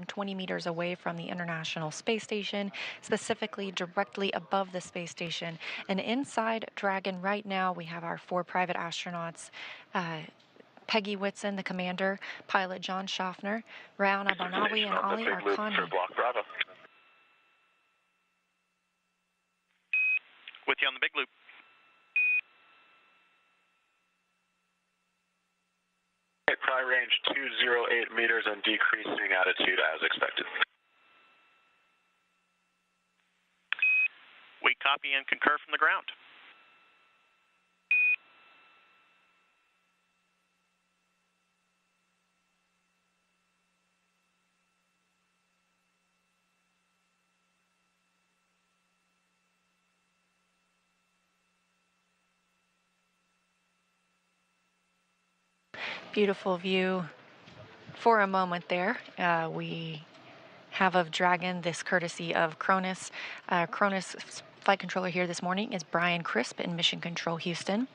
20 meters away from the International Space Station, specifically directly above the space station. And inside Dragon right now, we have our 4 private astronauts. Peggy Whitson, the commander, pilot John Schaffner, Rana Barnawi, and Ali Arkhani. Block Bravo. With you on the big loop. Pry range 208 meters and decreasing attitude as expected. We copy and concur from the ground. Beautiful view for a moment there. We have of Dragon, this courtesy of Cronus. Cronus flight controller here this morning is Brian Crisp in Mission Control Houston.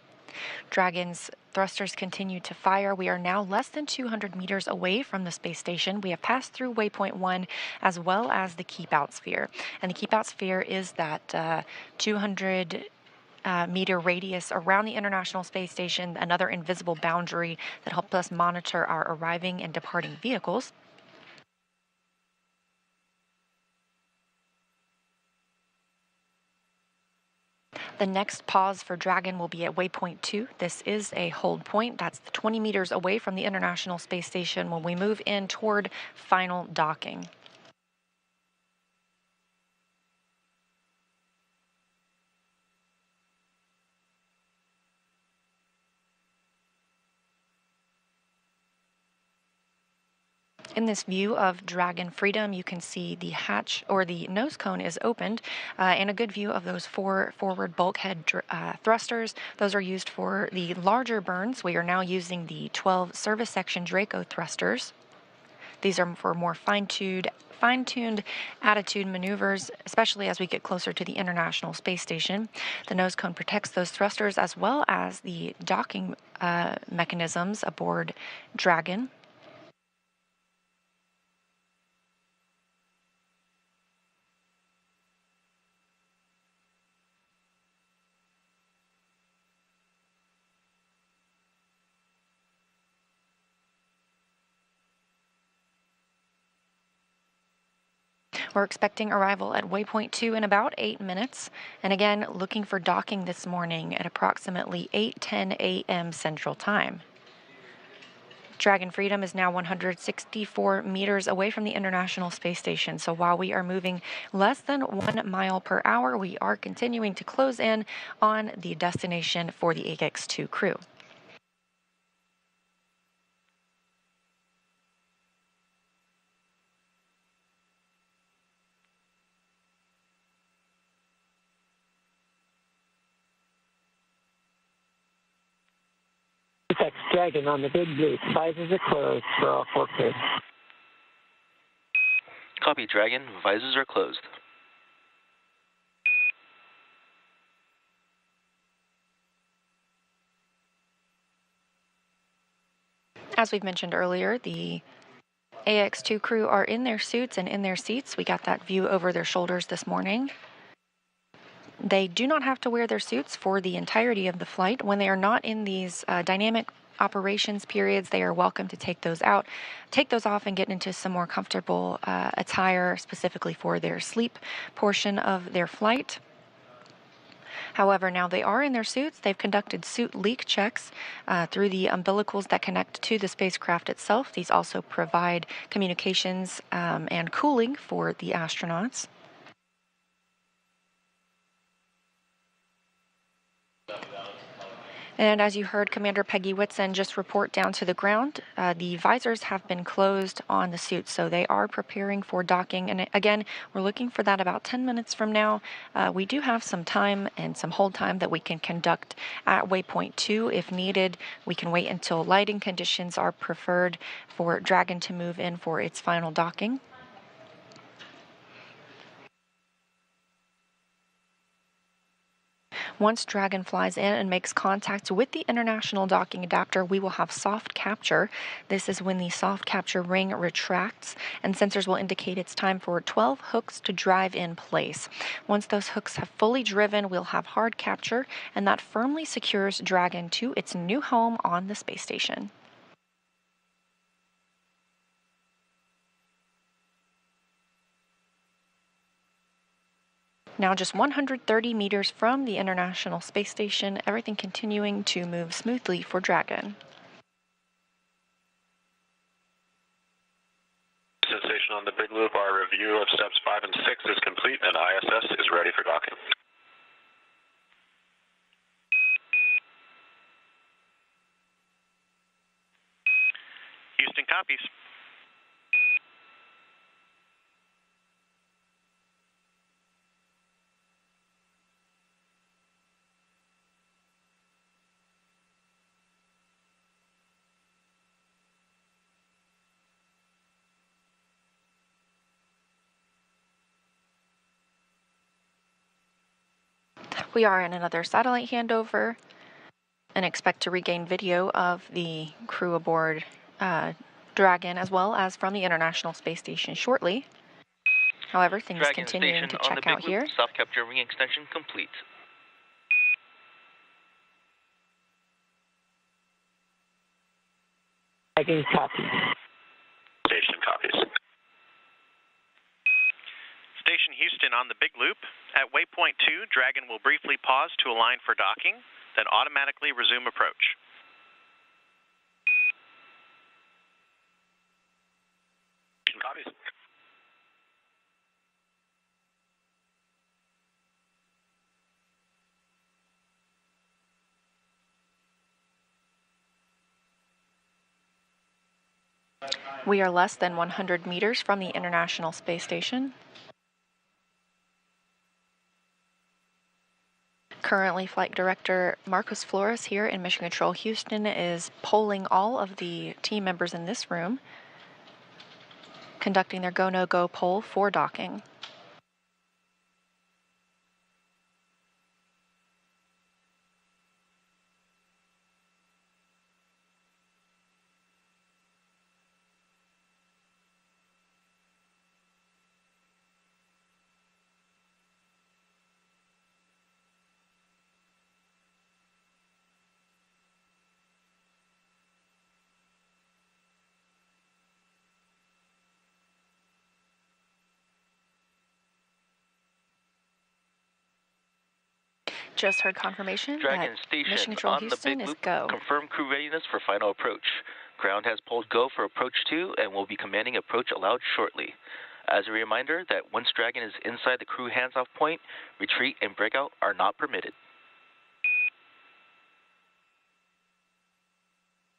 Dragon's thrusters continue to fire. We are now less than 200 meters away from the space station. We have passed through waypoint 1 as well as the keep out sphere. And the keep out sphere is that 200 meter radius around the International Space Station, another invisible boundary that helps us monitor our arriving and departing vehicles. The next pause for Dragon will be at waypoint 2. This is a hold point. That's 20 meters away from the International Space Station when we move in toward final docking. In this view of Dragon Freedom, you can see the hatch or the nose cone is opened and a good view of those 4 forward bulkhead thrusters. Those are used for the larger burns. We are now using the 12 service section Draco thrusters. These are for more fine-tuned attitude maneuvers, especially as we get closer to the International Space Station. The nose cone protects those thrusters as well as the docking mechanisms aboard Dragon. We're expecting arrival at waypoint 2 in about 8 minutes. And again, looking for docking this morning at approximately 8:10 a.m. Central Time. Dragon Freedom is now 164 meters away from the International Space Station. So while we are moving less than 1 mile per hour, we are continuing to close in on the destination for the Ax-2 crew. Apex Dragon on the big blue. Visors are closed for all 4 crews. Copy, Dragon. Visors are closed. As we've mentioned earlier, the Ax-2 crew are in their suits and in their seats. We got that view over their shoulders this morning. They do not have to wear their suits for the entirety of the flight. When they are not in these dynamic operations periods, they are welcome to take those off and get into some more comfortable attire specifically for their sleep portion of their flight. However, now they are in their suits. They've conducted suit leak checks through the umbilicals that connect to the spacecraft itself. These also provide communications and cooling for the astronauts. And as you heard Commander Peggy Whitson just report down to the ground, the visors have been closed on the suits, so they are preparing for docking. And again, we're looking for that about 10 minutes from now. We do have some time and some hold time that we can conduct at waypoint 2 if needed. We can wait until lighting conditions are preferred for Dragon to move in for its final docking. Once Dragon flies in and makes contact with the International Docking Adapter, we will have soft capture. This is when the soft capture ring retracts, and sensors will indicate it's time for 12 hooks to drive in place. Once those hooks have fully driven, we'll have hard capture, and that firmly secures Dragon to its new home on the space station. Now just 130 meters from the International Space Station, everything continuing to move smoothly for Dragon. Station on the Big Loop, our review of steps 5 and 6 is complete and ISS is ready for docking. Houston copies. We are in another satellite handover and expect to regain video of the crew aboard Dragon as well as from the International Space Station shortly. However, things Dragon continuing station to on the check Big out Loop, here. soft capture ring extension complete. Dragon copies. Station copies. Station Houston on the Big Loop. At waypoint 2, Dragon will briefly pause to align for docking, then automatically resume approach. Station copies. We are less than 100 meters from the International Space Station. Currently, Flight Director Marcos Flores here in Mission Control Houston is polling all of the team members in this room, conducting their go-no-go poll for docking. Just heard confirmation Dragon that station Mission Control on the Houston Big is Loop. go. Confirm crew readiness for final approach. Ground has pulled go for approach 2 and will be commanding approach allowed shortly. As a reminder that once Dragon is inside the crew hands-off point, retreat and breakout are not permitted.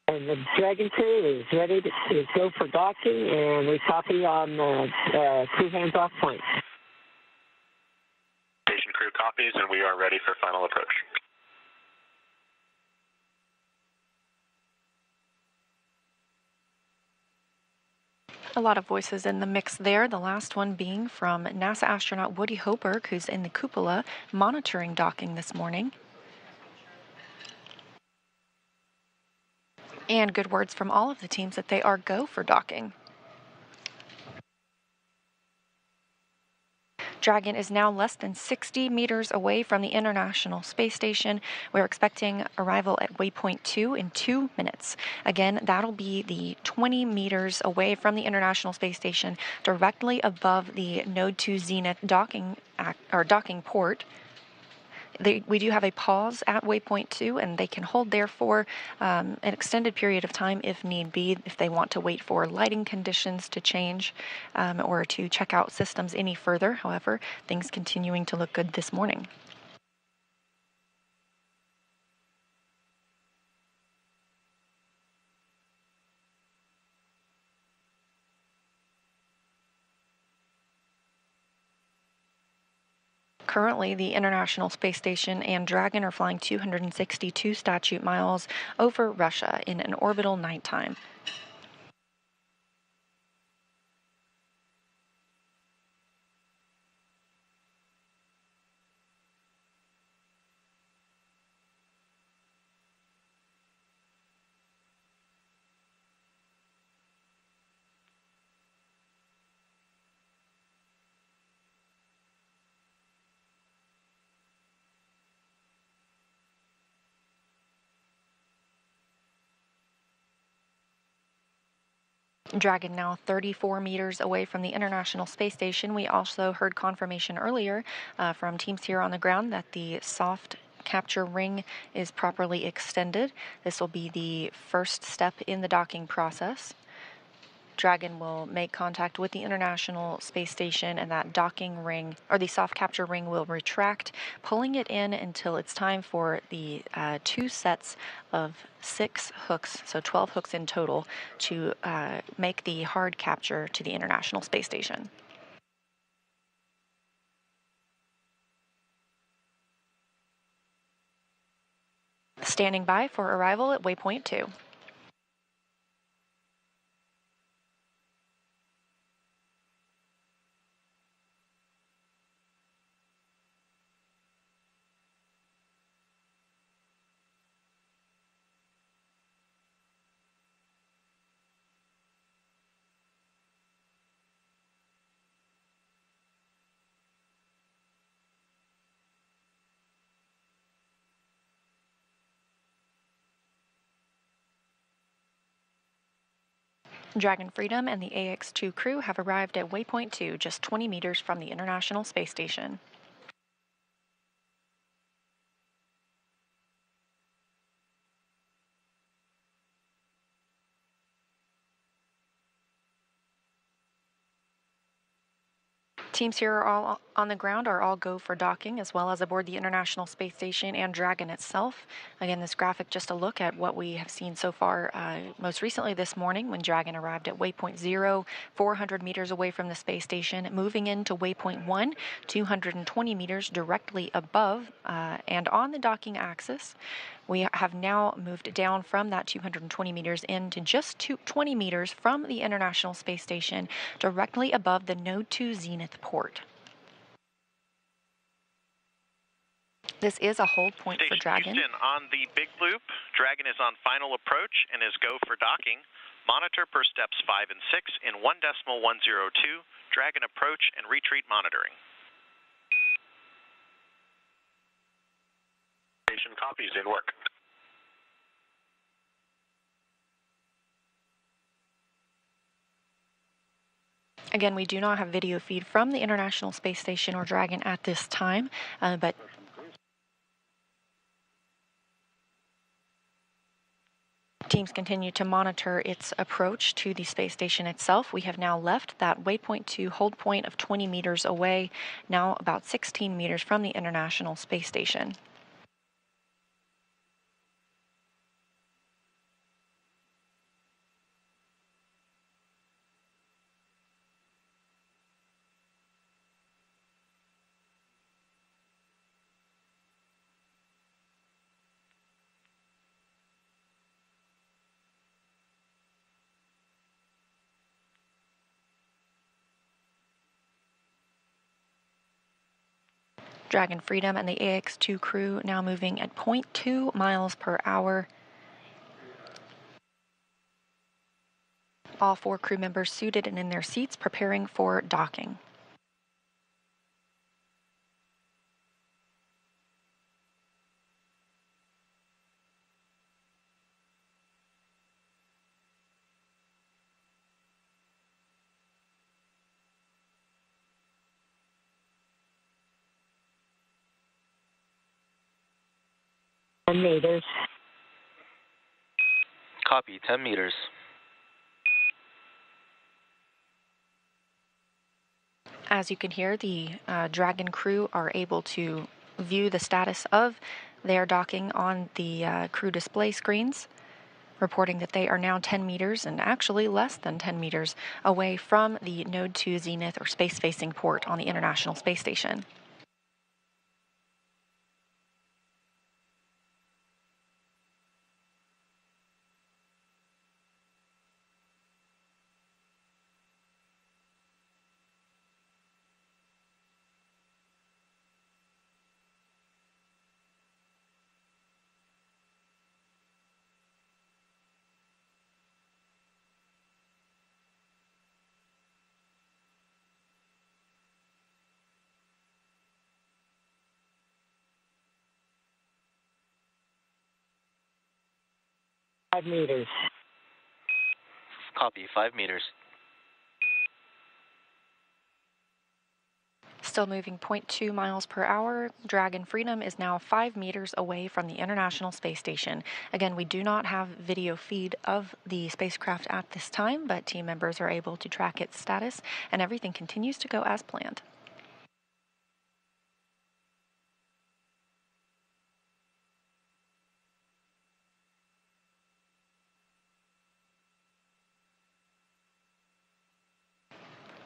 And the Dragon crew is ready to go for docking, and we copy on the crew hands-off point. Station crew copies and we are ready for final approach. A lot of voices in the mix there, the last one being from NASA astronaut Woody Hoberg, who's in the cupola monitoring docking this morning. And good words from all of the teams that they are go for docking. Dragon is now less than 60 meters away from the International Space Station. We're expecting arrival at waypoint 2 in 2 minutes. Again, that'll be the 20 meters away from the International Space Station, directly above the Node 2 Zenith docking port. We do have a pause at waypoint 2, and they can hold there for an extended period of time if need be, if they want to wait for lighting conditions to change or to check out systems any further. However, things continuing to look good this morning. Currently, the International Space Station and Dragon are flying 262 statute miles over Russia in an orbital nighttime. Dragon now 34 meters away from the International Space Station. We also heard confirmation earlier from teams here on the ground that the soft capture ring is properly extended. This will be the first step in the docking process. Dragon will make contact with the International Space Station, and that docking ring, or the soft capture ring, will retract, pulling it in until it's time for the 2 sets of 6 hooks, so 12 hooks in total, to make the hard capture to the International Space Station. Standing by for arrival at waypoint 2. Dragon Freedom and the Ax-2 crew have arrived at waypoint 2, just 20 meters from the International Space Station. Teams here are all on the ground are all go for docking, as well as aboard the International Space Station and Dragon itself. Again, this graphic just a look at what we have seen so far, most recently this morning when Dragon arrived at waypoint 0, 400 meters away from the space station, moving into waypoint 1, 220 meters directly above and on the docking axis. We have now moved down from that 220 meters into just 20 meters from the International Space Station, directly above the Node 2 Zenith port. This is a hold point for Dragon. Houston on the big loop. Dragon is on final approach and is go for docking. Monitor per steps 5 and 6 in 1.102. Dragon approach and retreat monitoring. Station copies in work. Again, we do not have video feed from the International Space Station or Dragon at this time, but teams continue to monitor its approach to the space station itself. We have now left that waypoint 2 hold point of 20 meters away, now about 16 meters from the International Space Station. Dragon Freedom and the Ax-2 crew now moving at 0.2 miles per hour. All 4 crew members suited and in their seats, preparing for docking. Meters. Copy, 10 meters. As you can hear, the Dragon crew are able to view the status of their docking on the crew display screens, reporting that they are now 10 meters and actually less than 10 meters away from the Node 2 Zenith or space-facing port on the International Space Station. Meters. Copy, 5 meters. Still moving 0.2 miles per hour, Dragon Freedom is now 5 meters away from the International Space Station. Again, we do not have video feed of the spacecraft at this time, but team members are able to track its status, and everything continues to go as planned.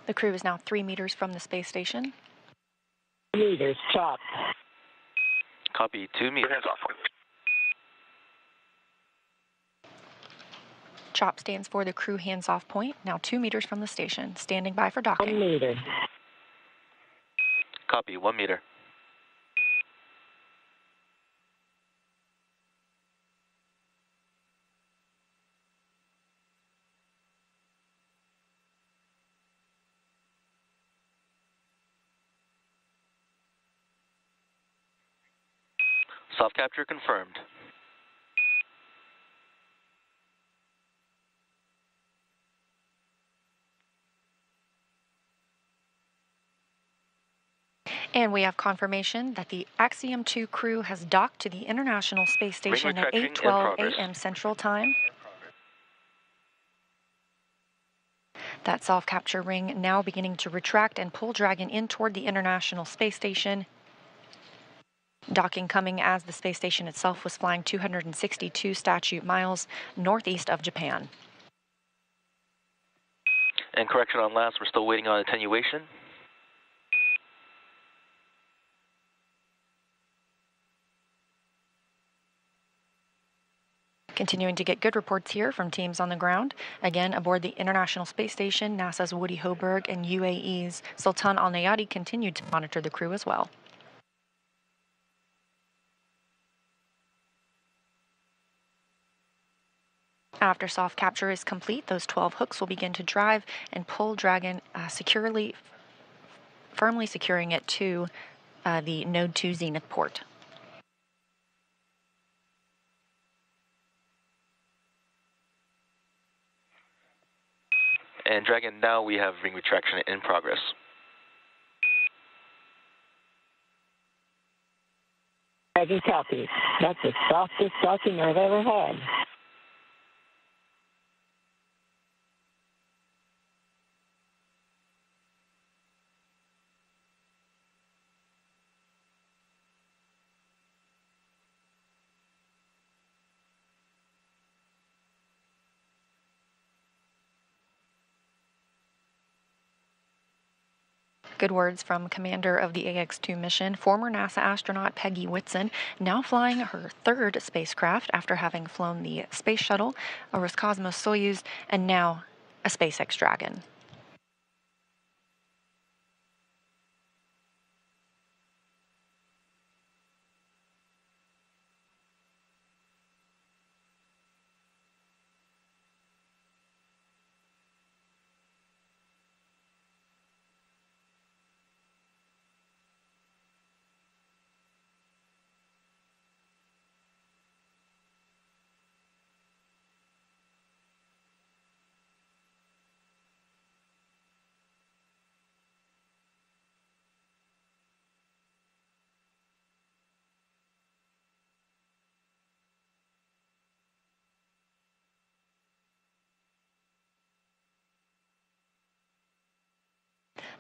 The crew is now 3 meters from the space station. Meters, chop. Copy, 2 meters. Hands off point. CHOP stands for the crew hands-off point, now 2 meters from the station, standing by for 1 docking. meter. Copy, 1 meter. Soft capture confirmed. And we have confirmation that the Axiom-2 crew has docked to the International Space Station at retraction in 8:12 progress. a.m. Central Time. That self-capture ring now beginning to retract and pull Dragon in toward the International Space Station. Docking coming as the space station itself was flying 262 statute miles northeast of Japan. And correction on last, we're still waiting on attenuation. Continuing to get good reports here from teams on the ground. Again, aboard the International Space Station, NASA's Woody Hoberg and UAE's Sultan Al Nayati continued to monitor the crew as well. After soft capture is complete, those 12 hooks will begin to drive and pull Dragon firmly securing it to the Node 2 Zenith port. And Dragon, now we have ring retraction in progress. Dragon copy. That's the softest docking I've ever had. Good words from commander of the Ax-2 mission, former NASA astronaut Peggy Whitson, now flying her third spacecraft after having flown the Space Shuttle, a Roscosmos-Soyuz, and now a SpaceX Dragon.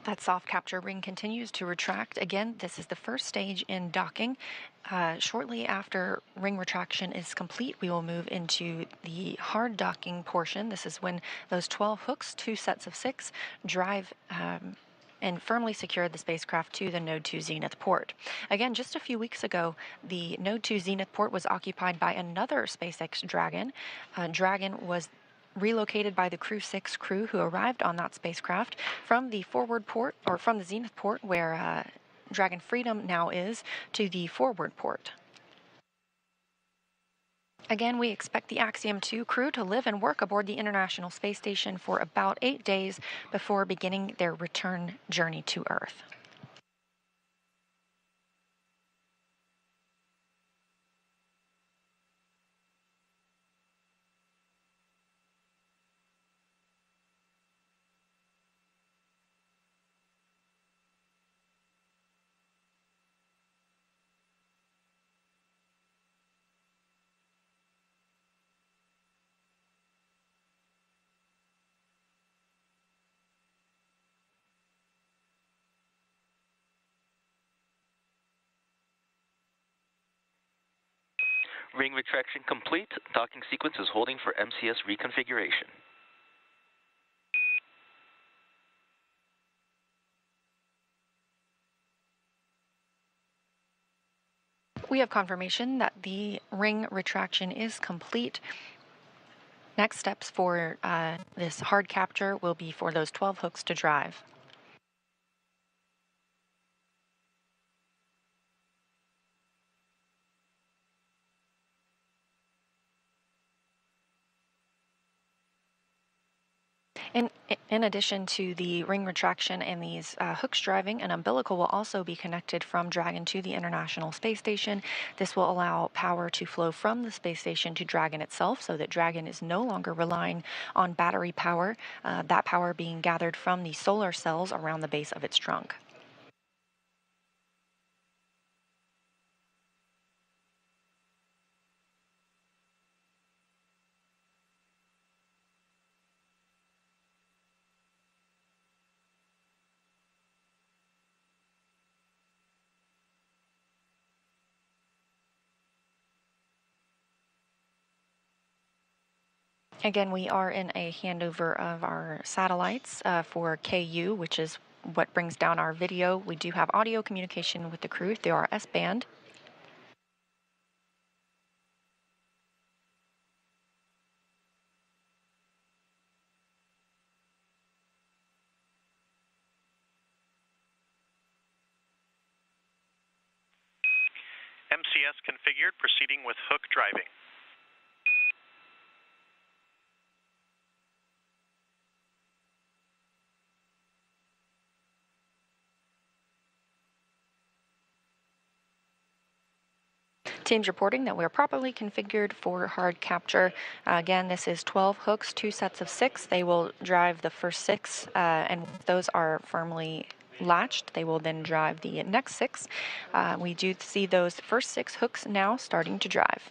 That soft capture ring continues to retract. Again, this is the first stage in docking. Shortly after ring retraction is complete, we will move into the hard docking portion. This is when those 12 hooks, 2 sets of 6, drive and firmly secure the spacecraft to the Node 2 Zenith port. Again, just a few weeks ago, the Node 2 Zenith port was occupied by another SpaceX Dragon. Dragon was relocated by the Crew 6 crew who arrived on that spacecraft from the forward port, or from the Zenith port where Dragon Freedom now is, to the forward port. Again, we expect the Axiom-2 crew to live and work aboard the International Space Station for about 8 days before beginning their return journey to Earth. Ring retraction complete. Docking sequence is holding for MCS reconfiguration. We have confirmation that the ring retraction is complete. Next steps for this hard capture will be for those 12 hooks to drive. In addition to the ring retraction and these hooks driving, an umbilical will also be connected from Dragon to the International Space Station. This will allow power to flow from the space station to Dragon itself so that Dragon is no longer relying on battery power, that power being gathered from the solar cells around the base of its trunk. Again, we are in a handover of our satellites for KU, which is what brings down our video. We do have audio communication with the crew through our S-band. MCS configured, proceeding with hook driving. Teams reporting that we're properly configured for hard capture. Again, this is 12 hooks, 2 sets of 6. They will drive the first 6, and those are firmly latched. They will then drive the next 6. We do see those first 6 hooks now starting to drive.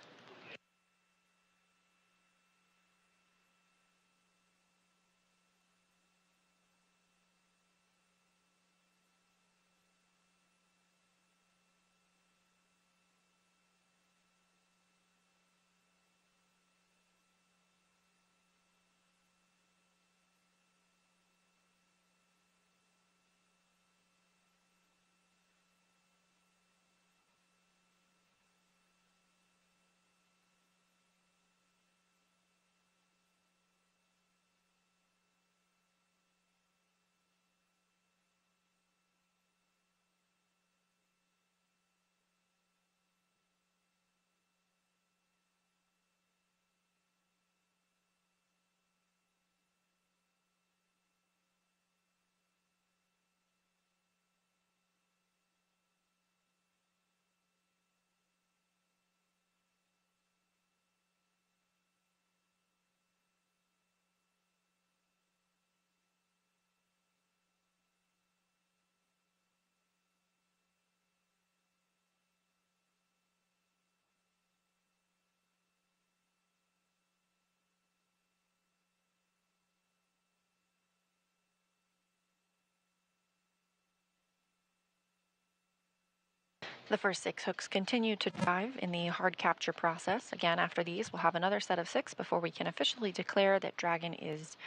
The first 6 hooks continue to drive in the hard capture process. Again, after these, we'll have another set of 6 before we can officially declare that Dragon is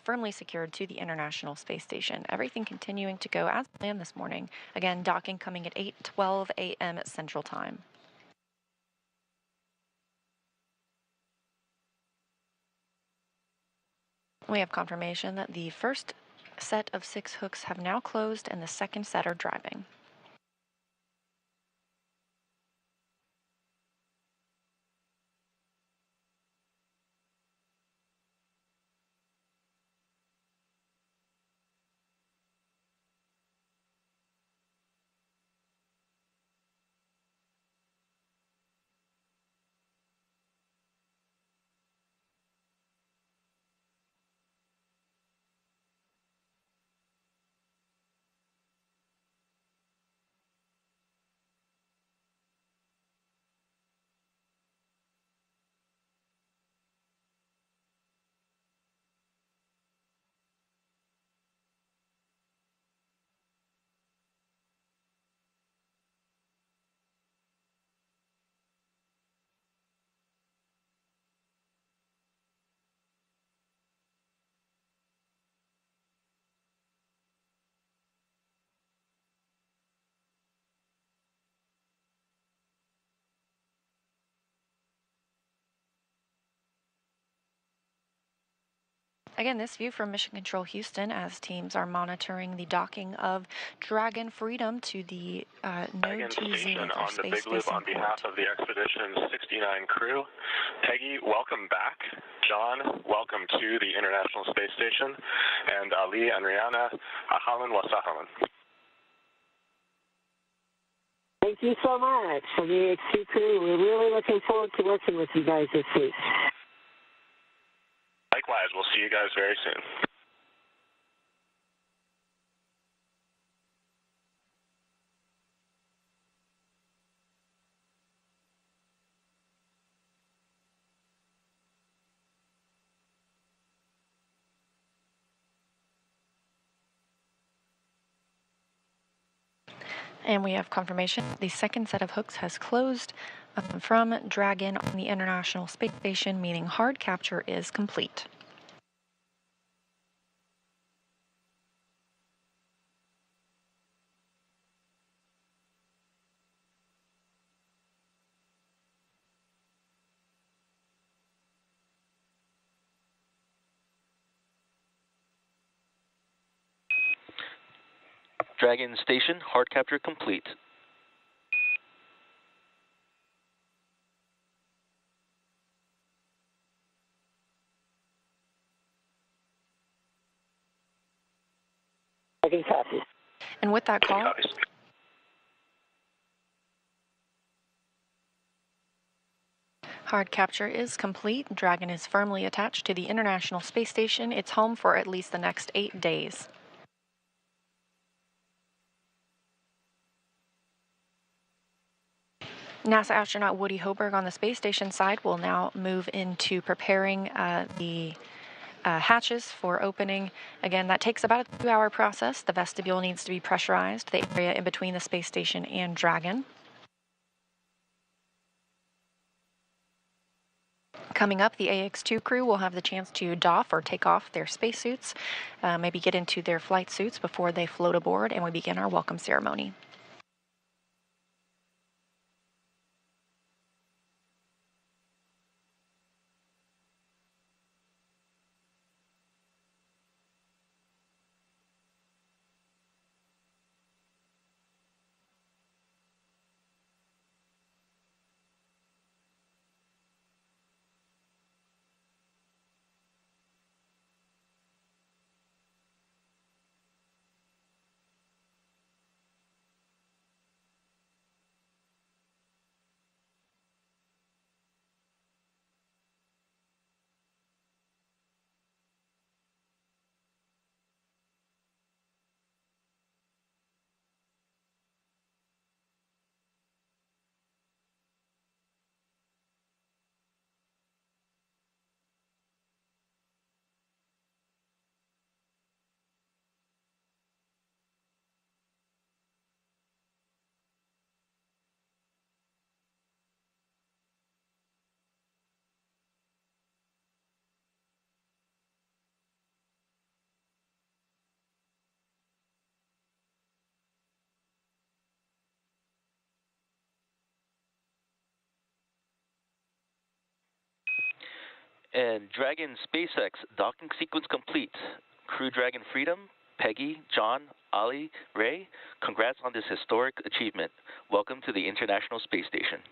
firmly secured to the International Space Station. Everything continuing to go as planned this morning. Again, docking coming at 8:12 a.m. Central Time. We have confirmation that the first set of 6 hooks have now closed and the second set are driving. Again, this view from Mission Control Houston as teams are monitoring the docking of Dragon Freedom to the Node TZ with our on the Big Loop on space-facing behalf port. of the Expedition 69 crew. Peggy, welcome back. John, welcome to the International Space Station. And Ali and Rihanna, ahalan wa sahlan. Thank you so much for the Ax-2 crew. We're really looking forward to working with you guys this week. Likewise, we'll see you guys very soon. And we have confirmation the second set of hooks has closed from Dragon on the International Space Station, meaning hard capture is complete. Dragon Station, hard capture complete. I can copy. And with that call, hard capture is complete. Dragon is firmly attached to the International Space Station. It's home for at least the next 8 days. NASA astronaut Woody Hoberg on the space station side will now move into preparing the hatches for opening. Again, that takes about a 2-hour process. The vestibule needs to be pressurized, the area in between the space station and Dragon. Coming up, the Ax-2 crew will have the chance to doff or take off their spacesuits, maybe get into their flight suits before they float aboard, and we begin our welcome ceremony. And Dragon SpaceX docking sequence complete. Crew Dragon Freedom, Peggy, John, Ali, Ray, congrats on this historic achievement. Welcome to the International Space Station.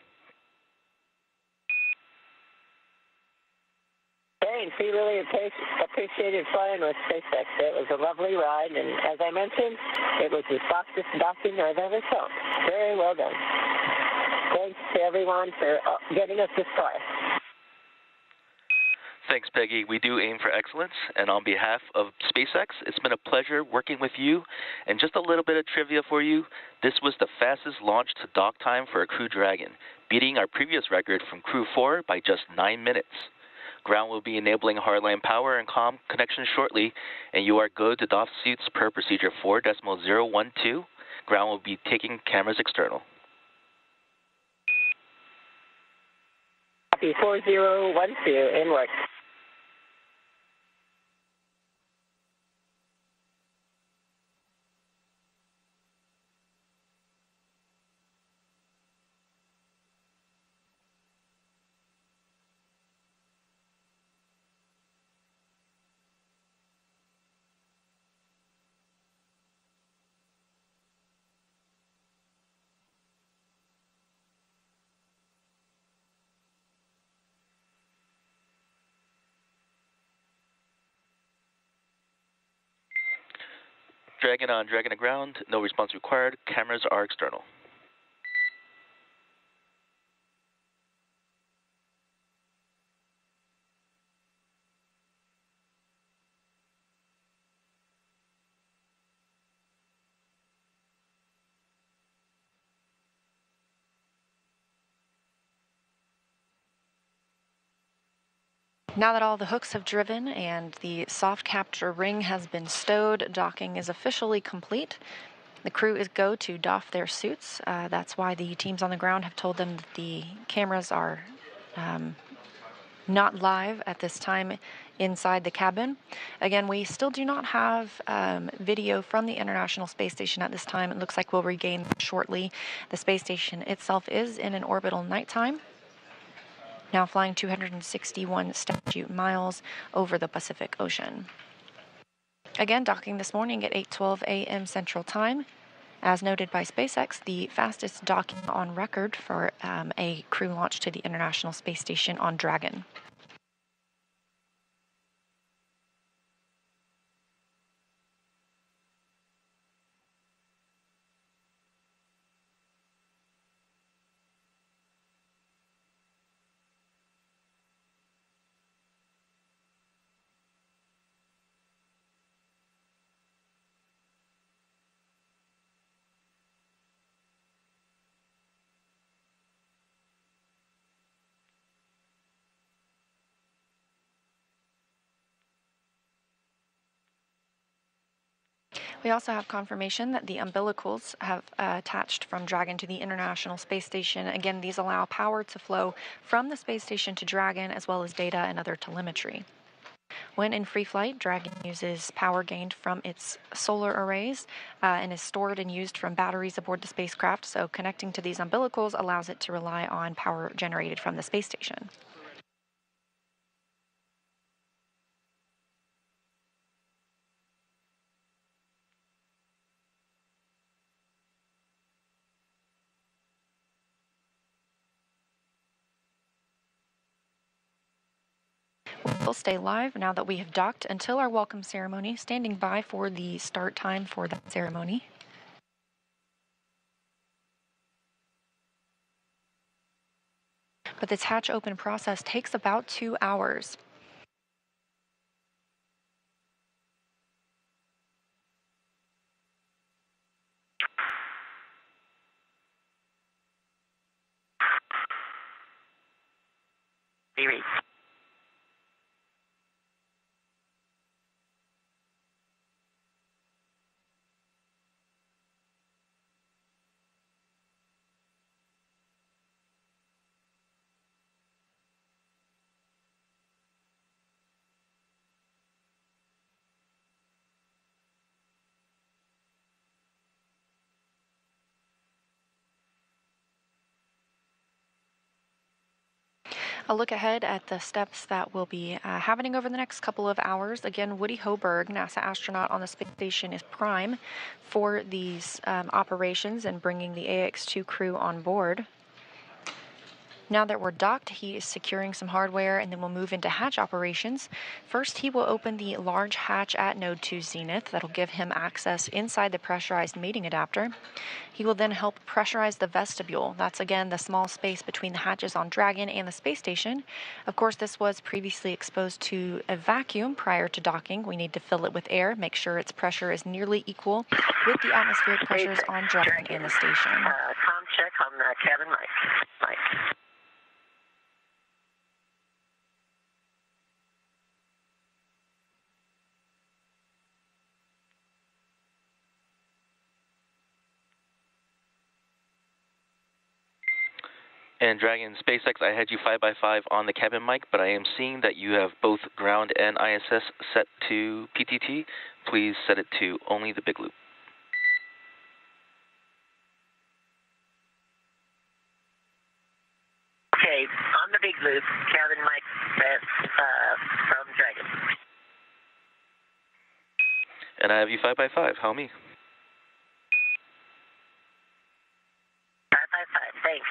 Thanks. We really appreciated flying with SpaceX. It was a lovely ride, and as I mentioned, it was the softest docking I've ever felt. Very well done. Thanks to everyone for getting us this far. Thanks, Peggy. We do aim for excellence, and on behalf of SpaceX, it's been a pleasure working with you. And just a little bit of trivia for you, this was the fastest launch to dock time for a Crew Dragon, beating our previous record from Crew 4 by just 9 minutes. Ground will be enabling hardline power and comm connections shortly, and you are good to doff suits per procedure 4.012. Ground will be taking cameras external. Copy 4012 in work. Dragon on Dragon to ground. No response required. Cameras are external. Now that all the hooks have driven and the soft capture ring has been stowed, docking is officially complete. The crew is go to doff their suits. That's why the teams on the ground have told them that the cameras are not live at this time inside the cabin. Again, we still do not have video from the International Space Station at this time. It looks like we'll regain shortly. The space station itself is in an orbital nighttime, now flying 261 statute miles over the Pacific Ocean. Again, docking this morning at 8:12 a.m. Central Time. As noted by SpaceX, the fastest docking on record for a crew launch to the International Space Station on Dragon. We also have confirmation that the umbilicals have attached from Dragon to the International Space Station. Again, these allow power to flow from the space station to Dragon, as well as data and other telemetry. When in free flight, Dragon uses power gained from its solar arrays and is stored and used from batteries aboard the spacecraft, so connecting to these umbilicals allows it to rely on power generated from the space station. We'll stay live now that we have docked until our welcome ceremony, standing by for the start time for that ceremony. But this hatch open process takes about 2 hours. A look ahead at the steps that will be happening over the next couple of hours. Again, Woody Hoberg, NASA astronaut on the space station, is prime for these operations and bringing the Ax-2 crew on board. Now that we're docked, he is securing some hardware, and then we'll move into hatch operations. First, he will open the large hatch at Node 2 Zenith. That'll give him access inside the pressurized mating adapter. He will then help pressurize the vestibule. That's, again, the small space between the hatches on Dragon and the space station. Of course, this was previously exposed to a vacuum prior to docking. We need to fill it with air, make sure its pressure is nearly equal with the atmospheric pressures on Dragon and the station. Com check on the cabin mic. And Dragon SpaceX, I had you 5x5 on the cabin mic, but I am seeing that you have both ground and ISS set to PTT. Please set it to only the big loop. Okay, on the big loop, cabin mic set from Dragon. And I have you 5x5. How me? 5x5, thanks.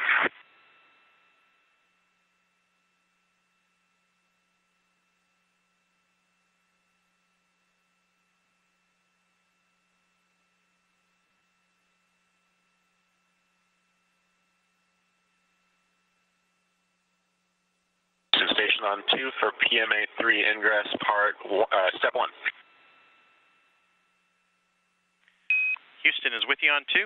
Station on 2 for PMA 3 ingress step 1. Houston is with you on 2.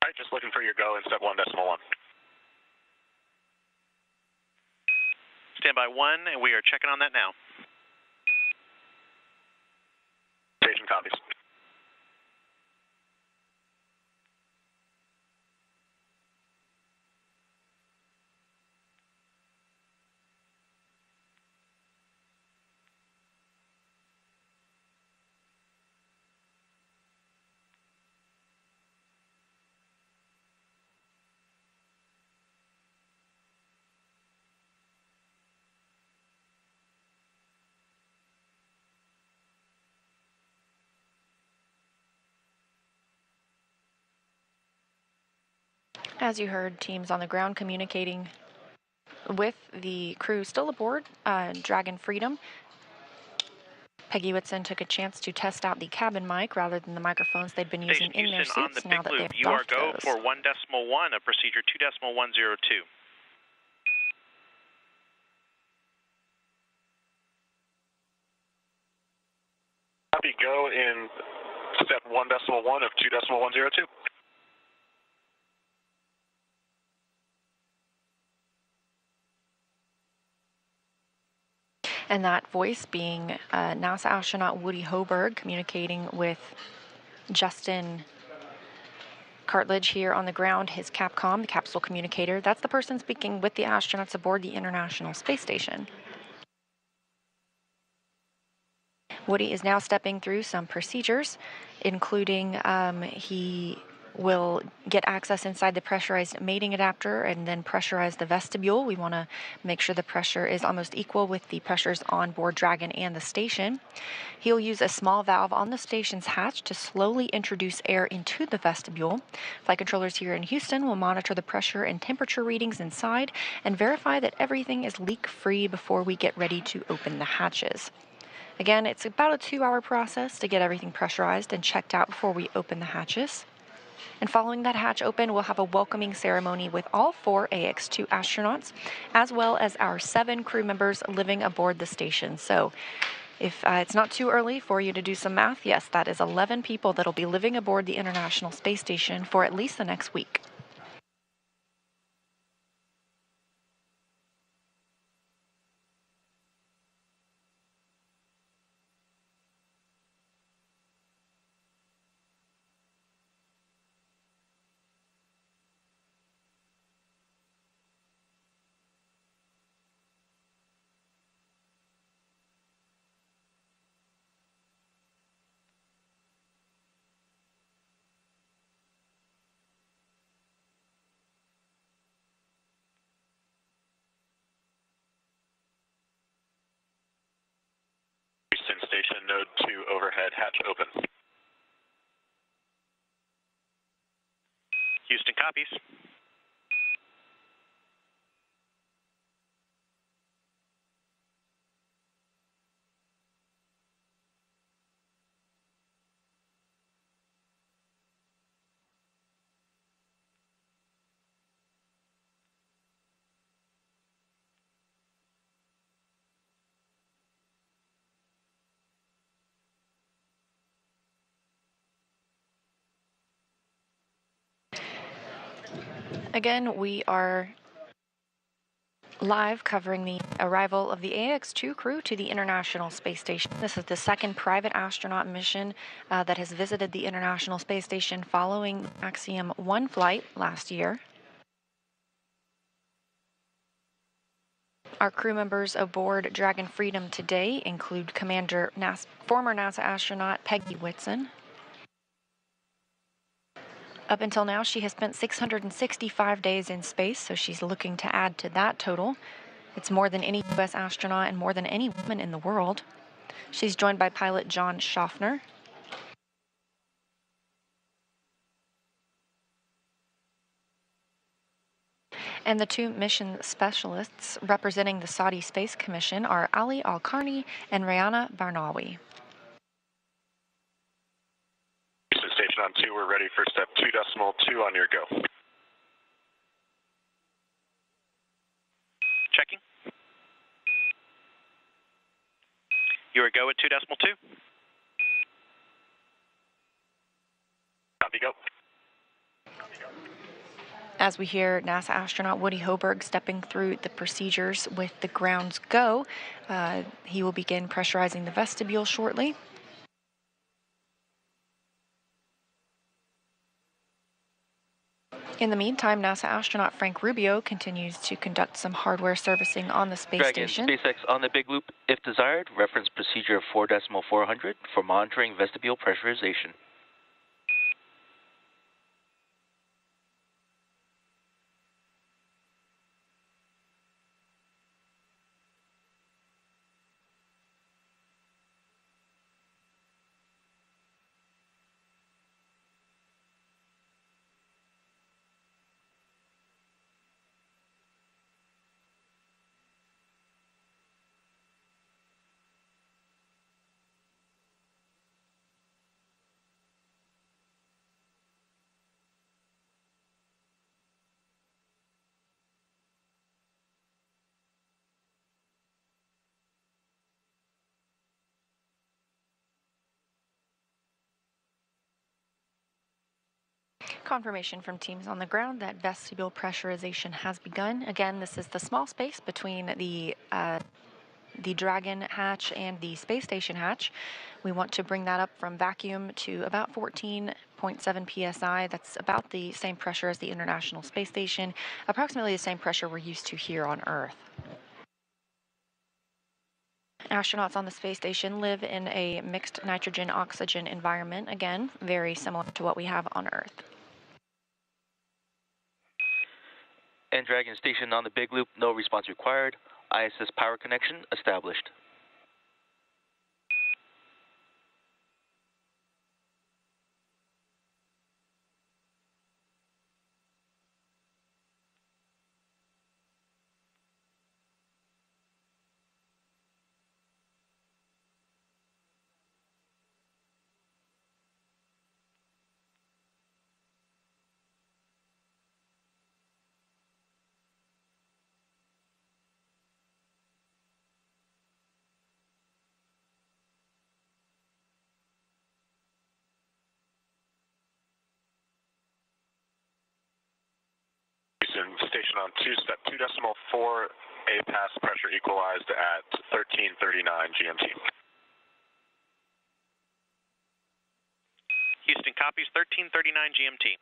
All right, just looking for your go in step 1.1. Stand by 1, and we are checking on that now. Station copies. As you heard, teams on the ground communicating with the crew still aboard Dragon Freedom. Peggy Whitson took a chance to test out the cabin mic rather than the microphones they'd been using Station in their Houston, suits on the now big that loop, they've you are doffed go those. for 1.1 of procedure 2.102. Copy, go in step 1.1 of 2.102. And that voice being NASA astronaut Woody Hoberg communicating with Justin Cartledge here on the ground, his Capcom, the capsule communicator. That's the person speaking with the astronauts aboard the International Space Station. Woody is now stepping through some procedures, including he will get access inside the pressurized mating adapter and then pressurize the vestibule. We want to make sure the pressure is almost equal with the pressures on board Dragon and the station. He'll use a small valve on the station's hatch to slowly introduce air into the vestibule. Flight controllers here in Houston will monitor the pressure and temperature readings inside and verify that everything is leak-free before we get ready to open the hatches. Again, it's about a 2-hour process to get everything pressurized and checked out before we open the hatches. And following that hatch open, we'll have a welcoming ceremony with all 4 Ax-2 astronauts, as well as our 7 crew members living aboard the station. So if it's not too early for you to do some math, yes, that is 11 people that'll be living aboard the International Space Station for at least the next week. Houston Station, node 2 overhead hatch open. Houston copies. Again, we are live covering the arrival of the Ax-2 crew to the International Space Station. This is the second private astronaut mission that has visited the International Space Station following Axiom 1 flight last year. Our crew members aboard Dragon Freedom today include former NASA astronaut Peggy Whitson. Up until now, she has spent 665 days in space, so she's looking to add to that total. It's more than any U.S. astronaut and more than any woman in the world. She's joined by pilot John Schaffner. And the 2 mission specialists representing the Saudi Space Commission are Ali Al-Karni and Rayana Barnawi. Houston Station, Station on 2, we're ready for step 2.2 on your go. Checking. You are go at 2.2. Copy, go. As we hear NASA astronaut Woody Hoberg stepping through the procedures with the ground's go, he will begin pressurizing the vestibule shortly. In the meantime, NASA astronaut Frank Rubio continues to conduct some hardware servicing on the space Dragon, station. SpaceX on the big loop. If desired, reference procedure 4.400 for monitoring vestibule pressurization. Confirmation from teams on the ground that vestibule pressurization has begun. Again, this is the small space between the Dragon hatch and the space station hatch. We want to bring that up from vacuum to about 14.7 psi. That's about the same pressure as the International Space Station, approximately the same pressure we're used to here on Earth. Astronauts on the space station live in a mixed nitrogen-oxygen environment, again, very similar to what we have on Earth. And Dragon Station on the big loop, no response required. ISS power connection established. Station on 2, step 2.4, A pass pressure equalized at 13:39 GMT. Houston copies 13:39 GMT.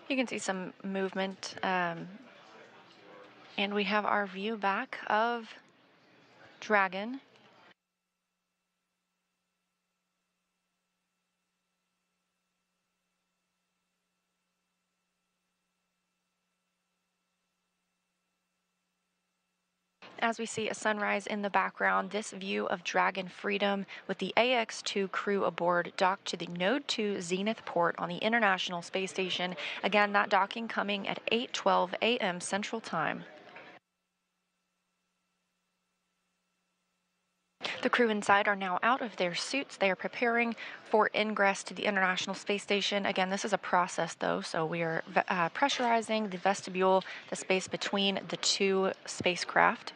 You can see some movement, and we have our view back of Dragon. As we see a sunrise in the background, this view of Dragon Freedom with the Ax-2 crew aboard docked to the Node 2 Zenith port on the International Space Station. Again, that docking coming at 8:12 a.m. Central Time. The crew inside are now out of their suits. They are preparing for ingress to the International Space Station. Again, this is a process, though, so we are pressurizing the vestibule, the space between the two spacecraft.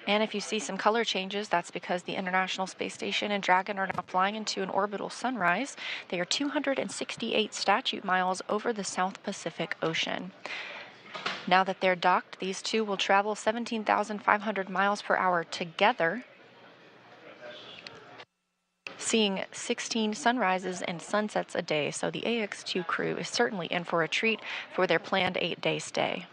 And if you see some color changes, that's because the International Space Station and Dragon are now flying into an orbital sunrise. They are 268 statute miles over the South Pacific Ocean. Now that they're docked, these two will travel 17,500 miles per hour together, seeing 16 sunrises and sunsets a day. So the Ax-2 crew is certainly in for a treat for their planned 8-day stay.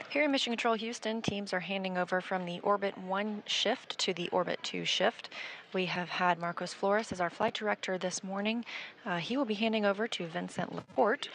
Here in Mission Control Houston, teams are handing over from the Orbit 1 shift to the Orbit 2 shift. We have had Marcos Flores as our flight director this morning. He will be handing over to Vincent Laporte.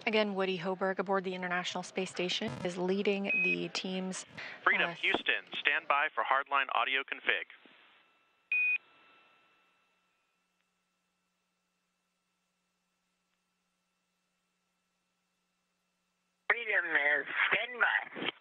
Again, Woody Hoberg aboard the International Space Station is leading the team's... Freedom, Houston, stand by for hardline audio config. Freedom is standby.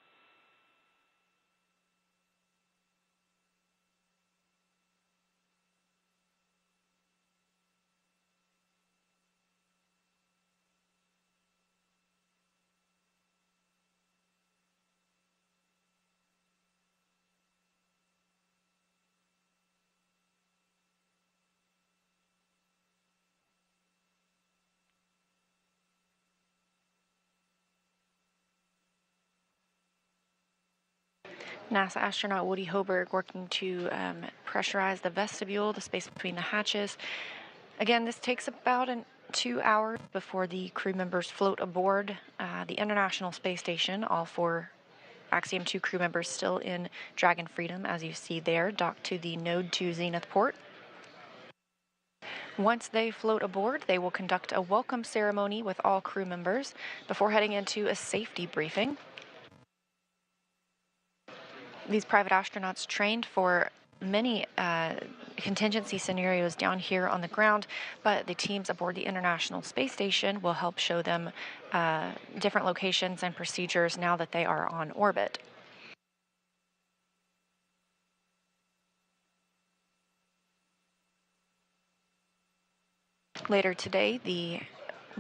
NASA astronaut Woody Hoberg working to pressurize the vestibule, the space between the hatches. Again, this takes about 2 hours before the crew members float aboard the International Space Station. All 4 Axiom 2 crew members still in Dragon Freedom, as you see there, docked to the Node 2 Zenith port. Once they float aboard, they will conduct a welcome ceremony with all crew members before heading into a safety briefing. These private astronauts trained for many contingency scenarios down here on the ground, but the teams aboard the International Space Station will help show them different locations and procedures now that they are on orbit. Later today, the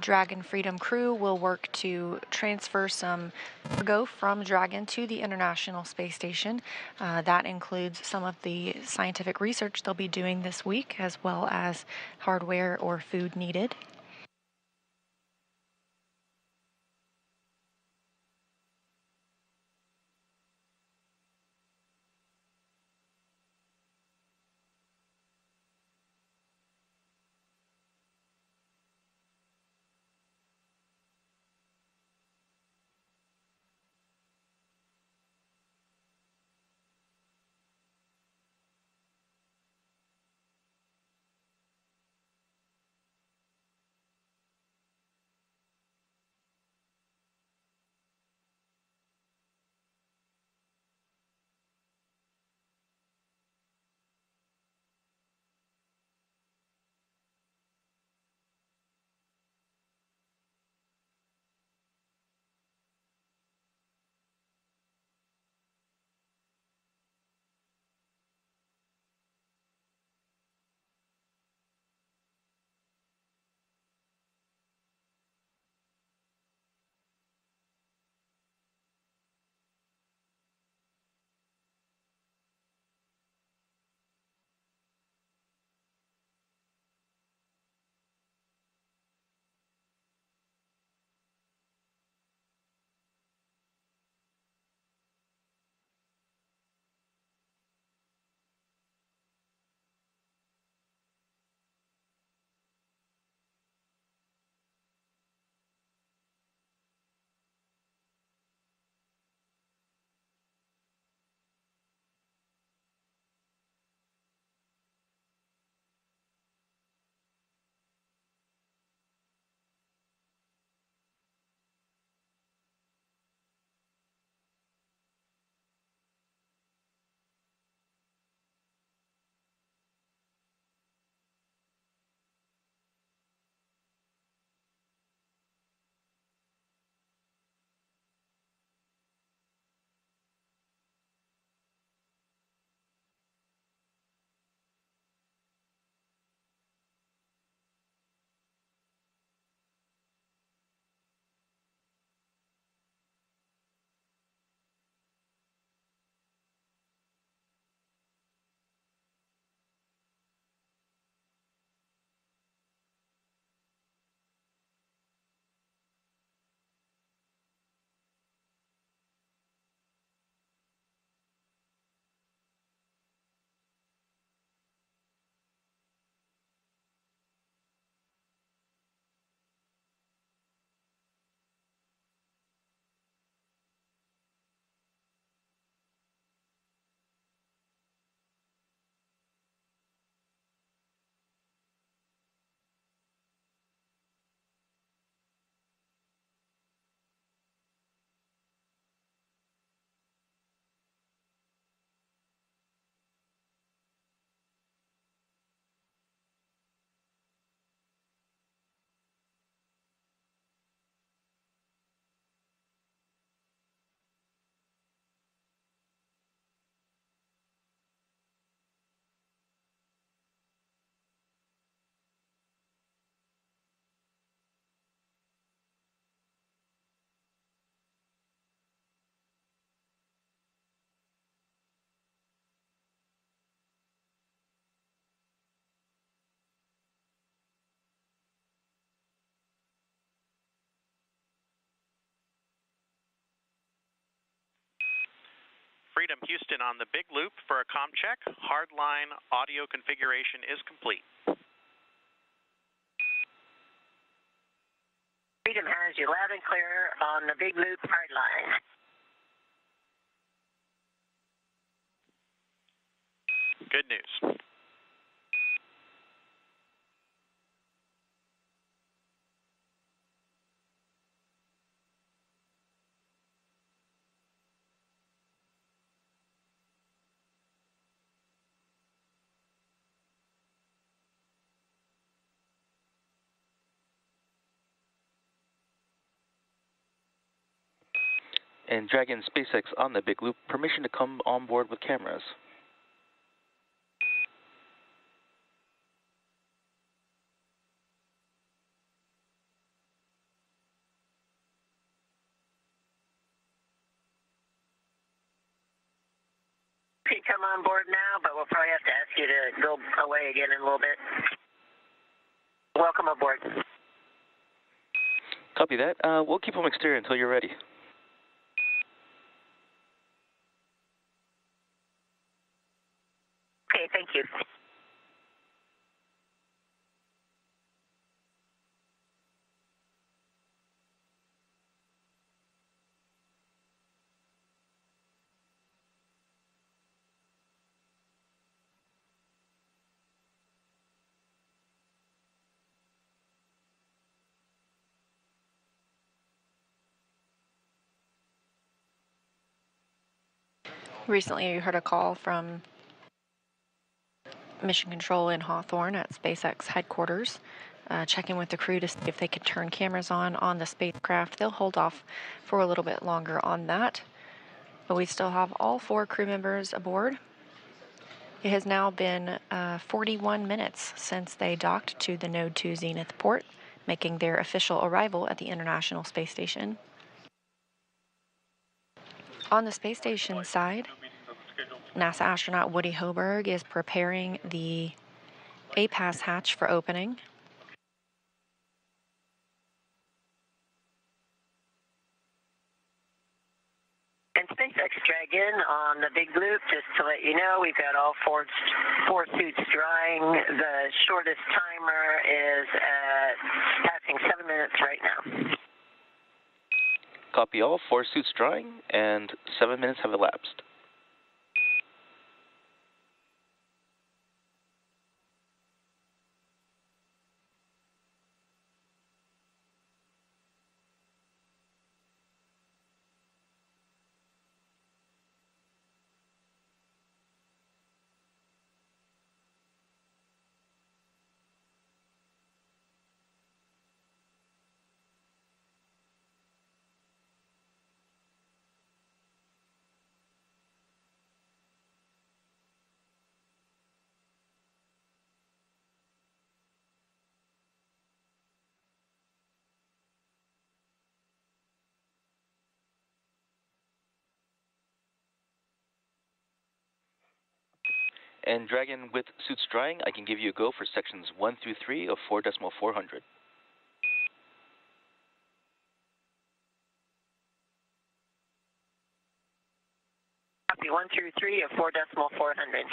Dragon Freedom crew will work to transfer some cargo from Dragon to the International Space Station. That includes some of the scientific research they'll be doing this week, as well as hardware or food needed. Freedom Houston on the big loop for a comm check. Hardline audio configuration is complete. Freedom has you loud and clear on the big loop hardline. Good news. And Dragon SpaceX on the big loop, permission to come on board with cameras. come on board now, but we'll probably have to ask you to go away again in a little bit. Welcome aboard. Copy that. We'll keep them exterior until you're ready. Okay, thank you. Recently, you heard a call from Mission Control in Hawthorne at SpaceX headquarters, checking with the crew to see if they could turn cameras on the spacecraft. They'll hold off for a little bit longer on that, but we still have all 4 crew members aboard. It has now been 41 minutes since they docked to the Node 2 Zenith port, making their official arrival at the International Space Station. On the space station side, NASA astronaut Woody Hoberg is preparing the APAS hatch for opening. And SpaceX Dragon on the big loop, just to let you know, we've got all four suits drying. The shortest timer is at passing 7 minutes right now. Copy all. 4 suits drying, and 7 minutes have elapsed. And Dragon with suits drying, I can give you a go for sections 1 through 3 of 4.400. Copy 1 through 3 of 4.400.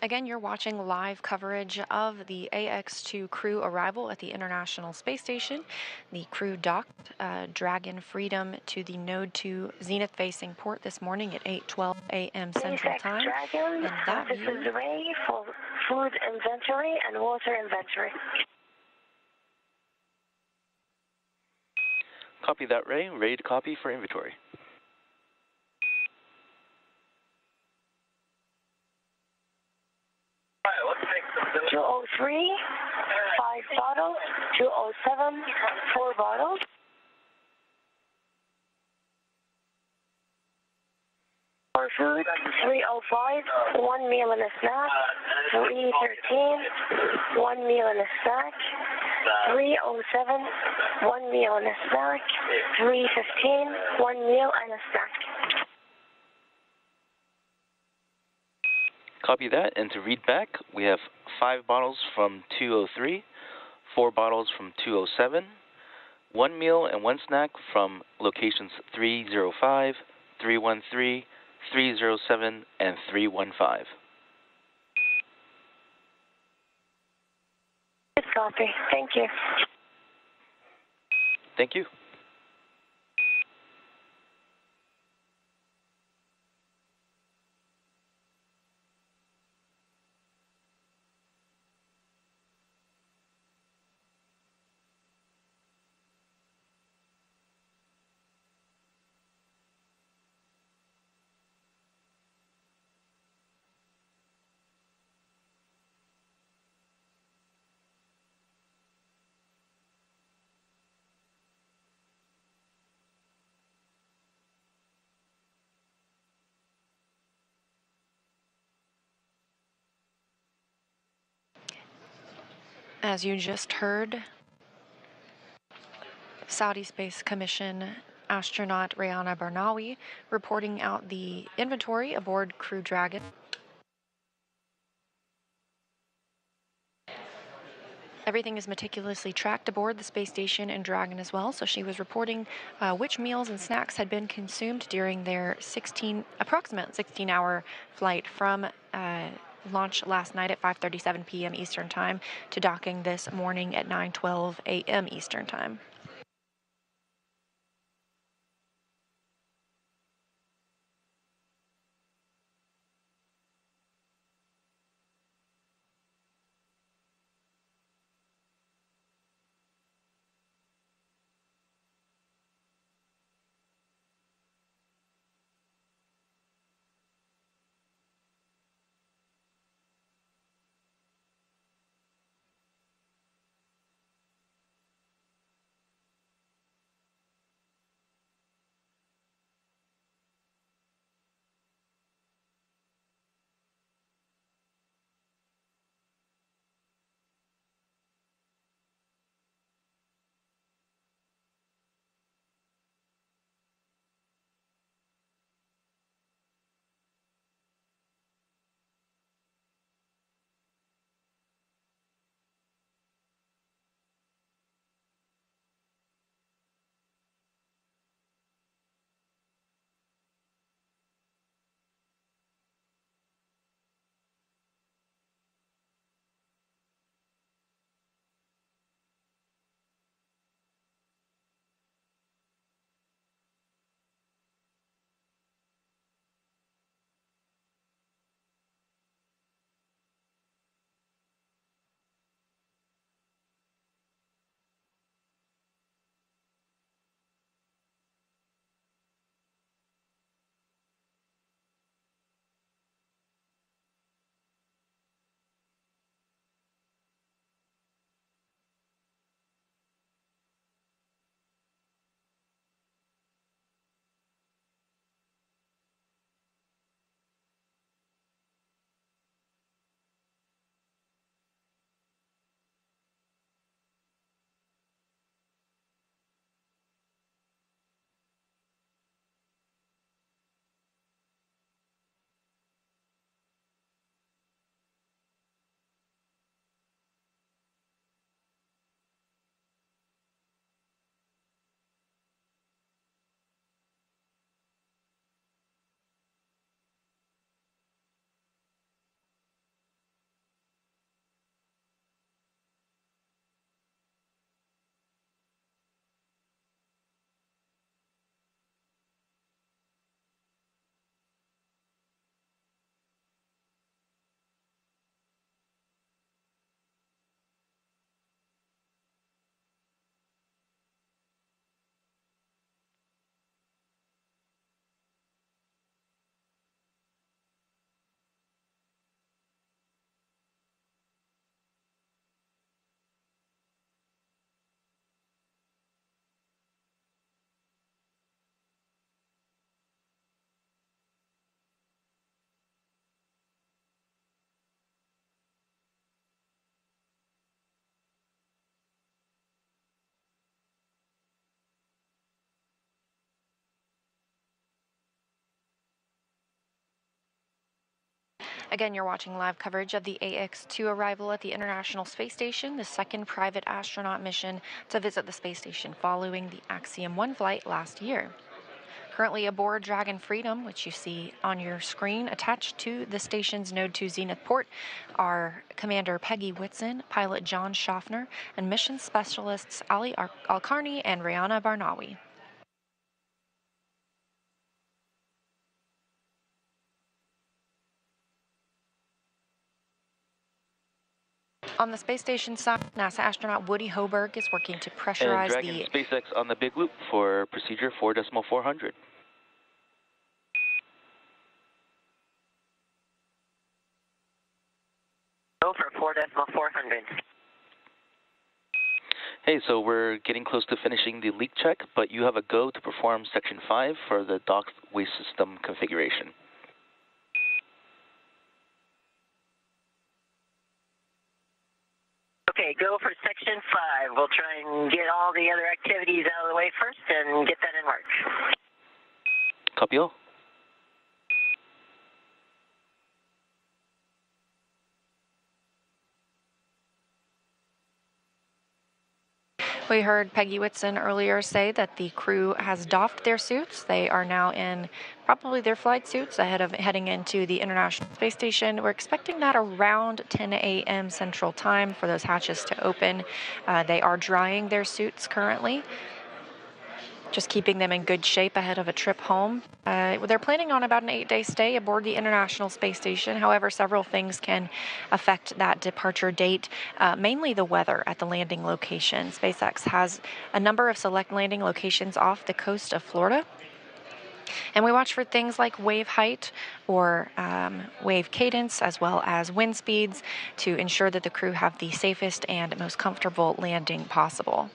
Again, you're watching live coverage of the Ax-2 crew arrival at the International Space Station. The crew docked Dragon Freedom to the Node 2 Zenith-facing port this morning at 8:12 a.m. Central Time. Dragon, And that this view... is Ray for food inventory and water inventory. Copy that, Ray. Ready to copy for inventory. 203, 5 bottles. 207, 4 bottles. For food, 305, 1 meal and a snack. 313, 1 meal and a snack. 307, 1 meal and a snack. 315, 1 meal and a snack. Copy that, and to read back, we have 5 bottles from 203, 4 bottles from 207, 1 meal and 1 snack from locations 305, 313, 307, and 315. It's copy. Thank you. Thank you. As you just heard, Saudi Space Commission astronaut Rayana Barnawi reporting out the inventory aboard Crew Dragon. Everything is meticulously tracked aboard the space station and Dragon as well, so she was reporting which meals and snacks had been consumed during their approximate 16-hour flight from launch last night at 5:37 p.m. Eastern Time to docking this morning at 9:12 a.m. Eastern Time. Again, you're watching live coverage of the Ax-2 arrival at the International Space Station, the second private astronaut mission to visit the space station following the Axiom-1 flight last year. Currently aboard Dragon Freedom, which you see on your screen attached to the station's Node 2 Zenith port, are Commander Peggy Whitson, pilot John Schaffner, and mission specialists Ali Alkarni and Rihanna Barnawi. On the space station side, NASA astronaut Woody Hoberg is working to pressurize and Dragon SpaceX on the big loop for procedure 4.400. Go for 4.400. Hey, so we're getting close to finishing the leak check, but you have a go to perform Section 5 for the docked waste system configuration. Okay, go for Section 5. We'll try and get all the other activities out of the way first and get that in March. Copy all. We heard Peggy Whitson earlier say that the crew has doffed their suits. They are now in probably their flight suits ahead of heading into the International Space Station. We're expecting that around 10 a.m. Central Time for those hatches to open. They are drying their suits currently, just keeping them in good shape ahead of a trip home. They're planning on about an 8-day stay aboard the International Space Station. However, several things can affect that departure date, mainly the weather at the landing location. SpaceX has a number of select landing locations off the coast of Florida. And we watch for things like wave height or wave cadence, as well as wind speeds, to ensure that the crew have the safest and most comfortable landing possible.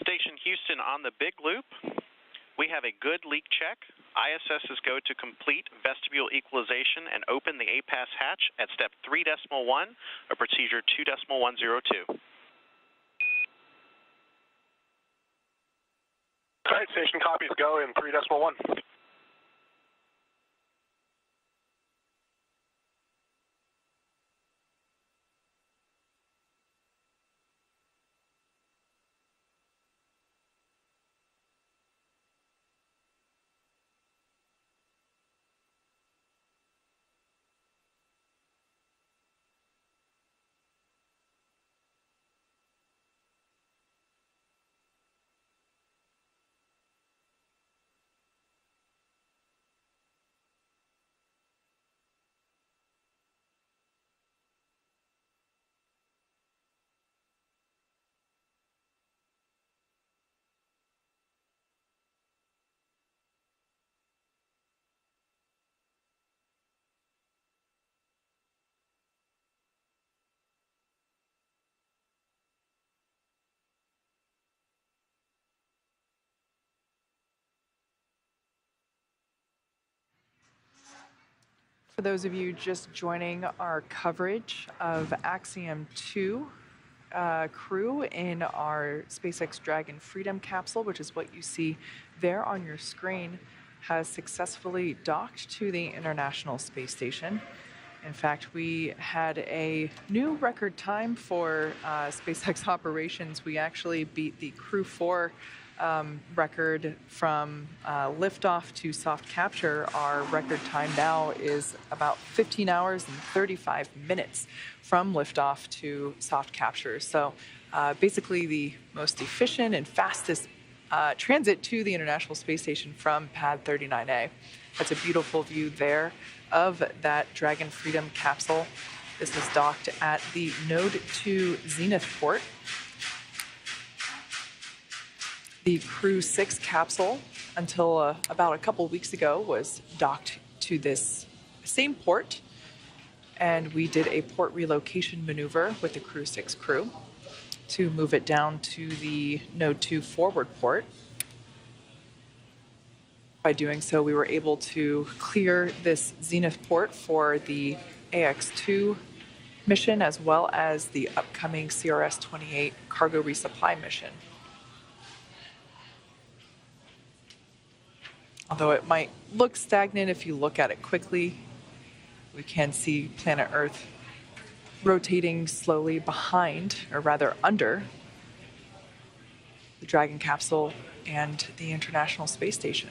Station Houston on the big loop. We have a good leak check. ISS is go to complete vestibule equalization and open the APAS hatch at step 3.1 of procedure 2.102. All right, station copies go in 3.1. For those of you just joining our coverage of Axiom-2 crew in our SpaceX Dragon Freedom capsule, which is what you see there on your screen, has successfully docked to the International Space Station. In fact, we had a new record time for SpaceX operations. We actually beat the Crew 4 record from liftoff to soft capture. Our record time now is about 15 hours and 35 minutes from liftoff to soft capture. So basically the most efficient and fastest transit to the International Space Station from Pad 39A. That's a beautiful view there of that Dragon Freedom capsule. This is docked at the Node 2 Zenith port. The Crew 6 capsule, until about a couple weeks ago, was docked to this same port, and we did a port relocation maneuver with the Crew 6 crew to move it down to the Node 2 forward port. By doing so, we were able to clear this Zenith port for the Ax-2 mission, as well as the upcoming CRS-28 cargo resupply mission. Although it might look stagnant if you look at it quickly, we can see planet Earth rotating slowly behind, or rather under, the Dragon capsule and the International Space Station.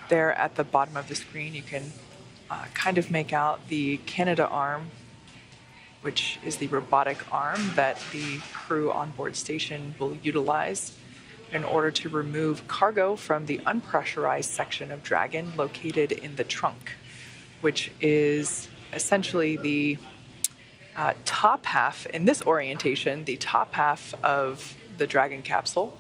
There at the bottom of the screen, you can kind of make out the Canada arm, which is the robotic arm that the crew on board station will utilize in order to remove cargo from the unpressurized section of Dragon located in the trunk, which is essentially the top half, in this orientation, the top half of the Dragon capsule.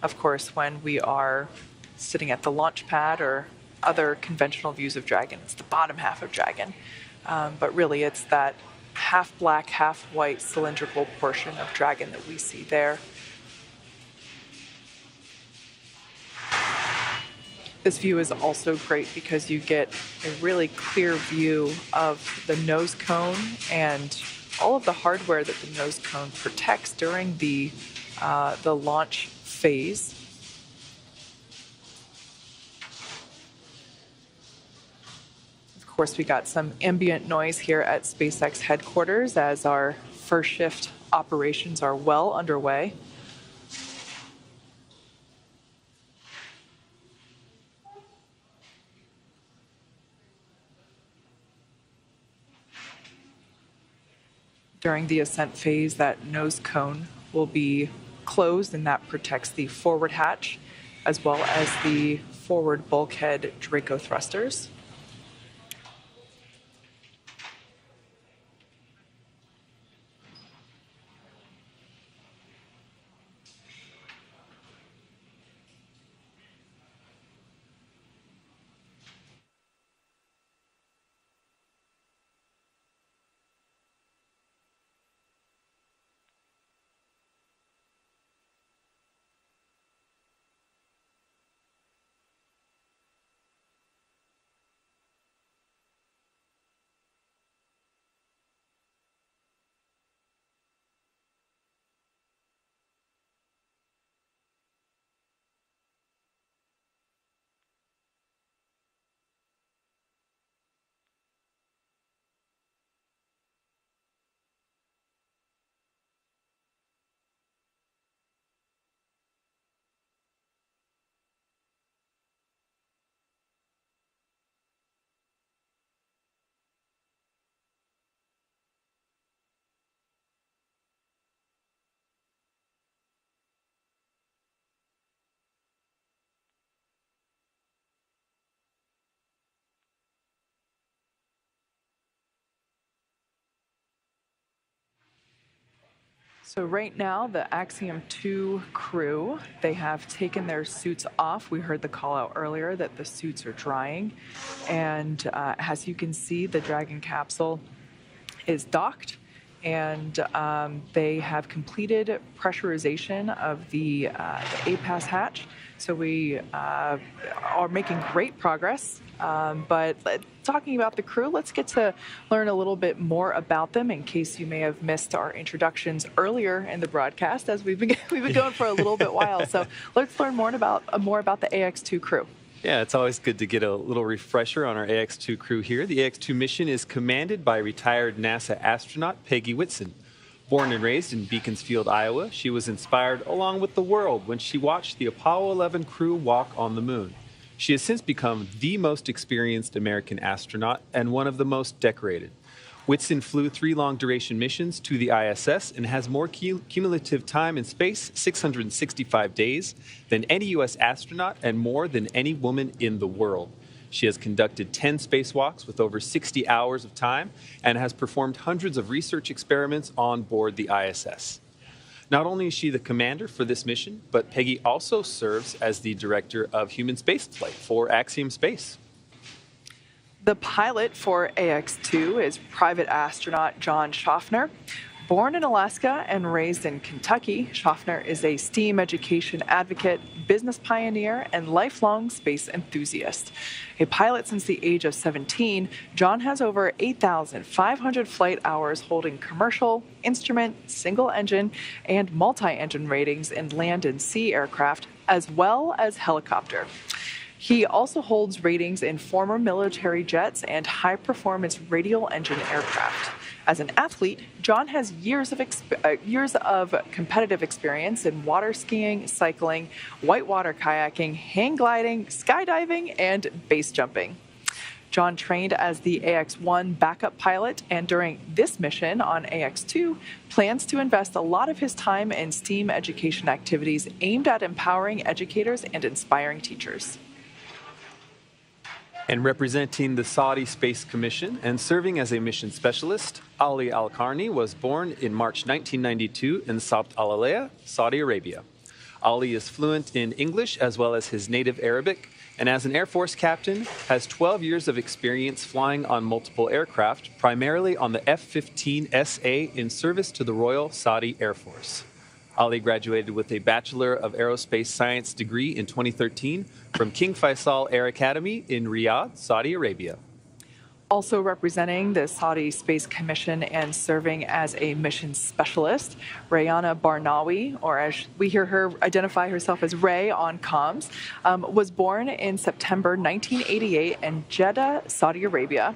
Of course, when we are sitting at the launch pad or other conventional views of Dragon, it's the bottom half of Dragon. But really, it's that half black, half white cylindrical portion of Dragon that we see there. This view is also great because you get a really clear view of the nose cone and all of the hardware that the nose cone protects during the launch phase. Of course, we got some ambient noise here at SpaceX headquarters as our first shift operations are well underway. During the ascent phase, that nose cone will be closed, and that protects the forward hatch as well as the forward bulkhead Draco thrusters. So right now, the Axiom-2 crew, they have taken their suits off. We heard the call out earlier that the suits are drying. And as you can see, the Dragon capsule is docked, and they have completed pressurization of the APAS hatch. So we are making great progress. But talking about the crew, let's get to learn a little bit more about them in case you may have missed our introductions earlier in the broadcast, as we've been going for a little bit while. So let's learn more about the Ax-2 crew. Yeah, it's always good to get a little refresher on our Ax-2 crew here. The Ax-2 mission is commanded by retired NASA astronaut Peggy Whitson. Born and raised in Beaconsfield, Iowa, she was inspired along with the world when she watched the Apollo 11 crew walk on the moon. She has since become the most experienced American astronaut and one of the most decorated. Whitson flew 3 long-duration missions to the ISS and has more cumulative time in space, 665 days, than any U.S. astronaut and more than any woman in the world. She has conducted 10 spacewalks with over 60 hours of time and has performed hundreds of research experiments on board the ISS. Not only is she the commander for this mission, but Peggy also serves as the director of human spaceflight for Axiom Space. The pilot for Ax-2 is private astronaut John Schaffner. Born in Alaska and raised in Kentucky, Schaffner is a STEAM education advocate, business pioneer, and lifelong space enthusiast. A pilot since the age of 17, John has over 8,500 flight hours holding commercial, instrument, single-engine, and multi-engine ratings in land and sea aircraft, as well as helicopter. He also holds ratings in former military jets and high-performance radial engine aircraft. As an athlete, John has years of competitive experience in water skiing, cycling, whitewater kayaking, hang gliding, skydiving, and base jumping. John trained as the Ax-1 backup pilot, and during this mission on Ax-2, plans to invest a lot of his time in STEAM education activities aimed at empowering educators and inspiring teachers. And representing the Saudi Space Commission and serving as a mission specialist, Ali Al-Qarni was born in March 1992 in Sabt al-Alaya, Saudi Arabia. Ali is fluent in English as well as his native Arabic, and as an Air Force captain, has 12 years of experience flying on multiple aircraft, primarily on the F-15SA in service to the Royal Saudi Air Force. Ali graduated with a Bachelor of Aerospace Science degree in 2013 from King Faisal Air Academy in Riyadh, Saudi Arabia. Also representing the Saudi Space Commission and serving as a mission specialist, Rayana Barnawi, or as we hear her identify herself as Ray on comms, was born in September 1988 in Jeddah, Saudi Arabia.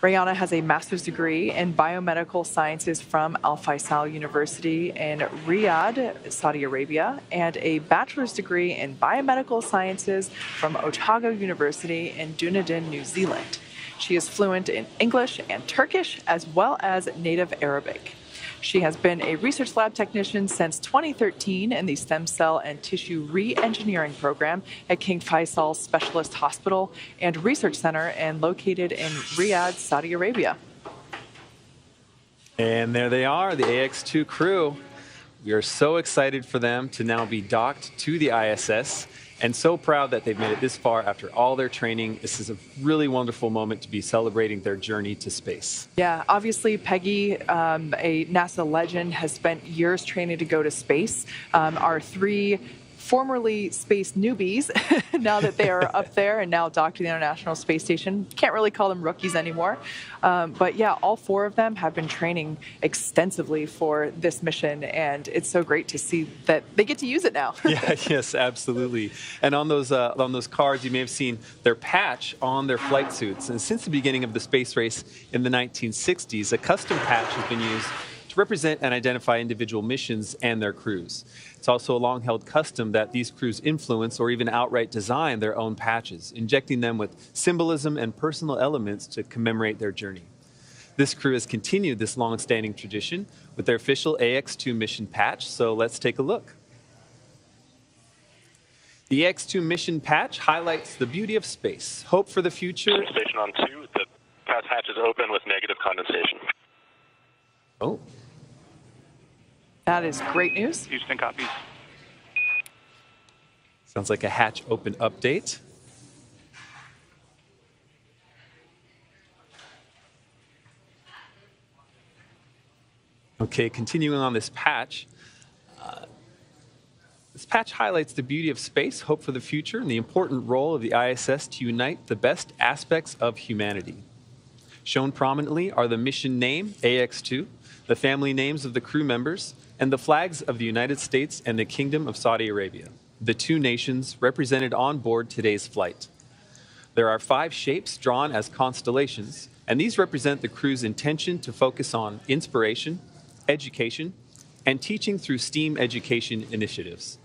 Rayana has a master's degree in biomedical sciences from Al Faisal University in Riyadh, Saudi Arabia, and a bachelor's degree in biomedical sciences from Otago University in Dunedin, New Zealand. She is fluent in English and Turkish, as well as native Arabic. She has been a research lab technician since 2013 in the Stem Cell and Tissue Re-Engineering Program at King Faisal Specialist Hospital and Research Center, and located in Riyadh, Saudi Arabia. And there they are, the Ax-2 crew. We are so excited for them to now be docked to the ISS, and so proud that they've made it this far after all their training. This is a really wonderful moment to be celebrating their journey to space. Yeah, obviously Peggy, a NASA legend, has spent years training to go to space. Our 3 formerly space newbies, now that they are up there and now docked to the International Space Station. Can't really call them rookies anymore. But yeah, all 4 of them have been training extensively for this mission, and it's so great to see that they get to use it now. Yeah, yes, absolutely. And on those cards, you may have seen their patch on their flight suits. And since the beginning of the space race in the 1960s, a custom patch has been used to represent and identify individual missions and their crews. It's also a long-held custom that these crews influence or even outright design their own patches, injecting them with symbolism and personal elements to commemorate their journey. This crew has continued this long-standing tradition with their official Ax-2 mission patch, so let's take a look. The Ax-2 mission patch highlights the beauty of space, hope for the future. Station on 2, the pass hatch is open with negative condensation. Oh. That is great news. Houston copies. Sounds like a hatch open update. Okay, continuing on this patch. This patch highlights the beauty of space, hope for the future, and the important role of the ISS to unite the best aspects of humanity. Shown prominently are the mission name, Ax-2, the family names of the crew members, and the flags of the United States and the Kingdom of Saudi Arabia, the two nations represented on board today's flight. There are 5 shapes drawn as constellations, and these represent the crew's intention to focus on inspiration, education, and teaching through STEAM education initiatives.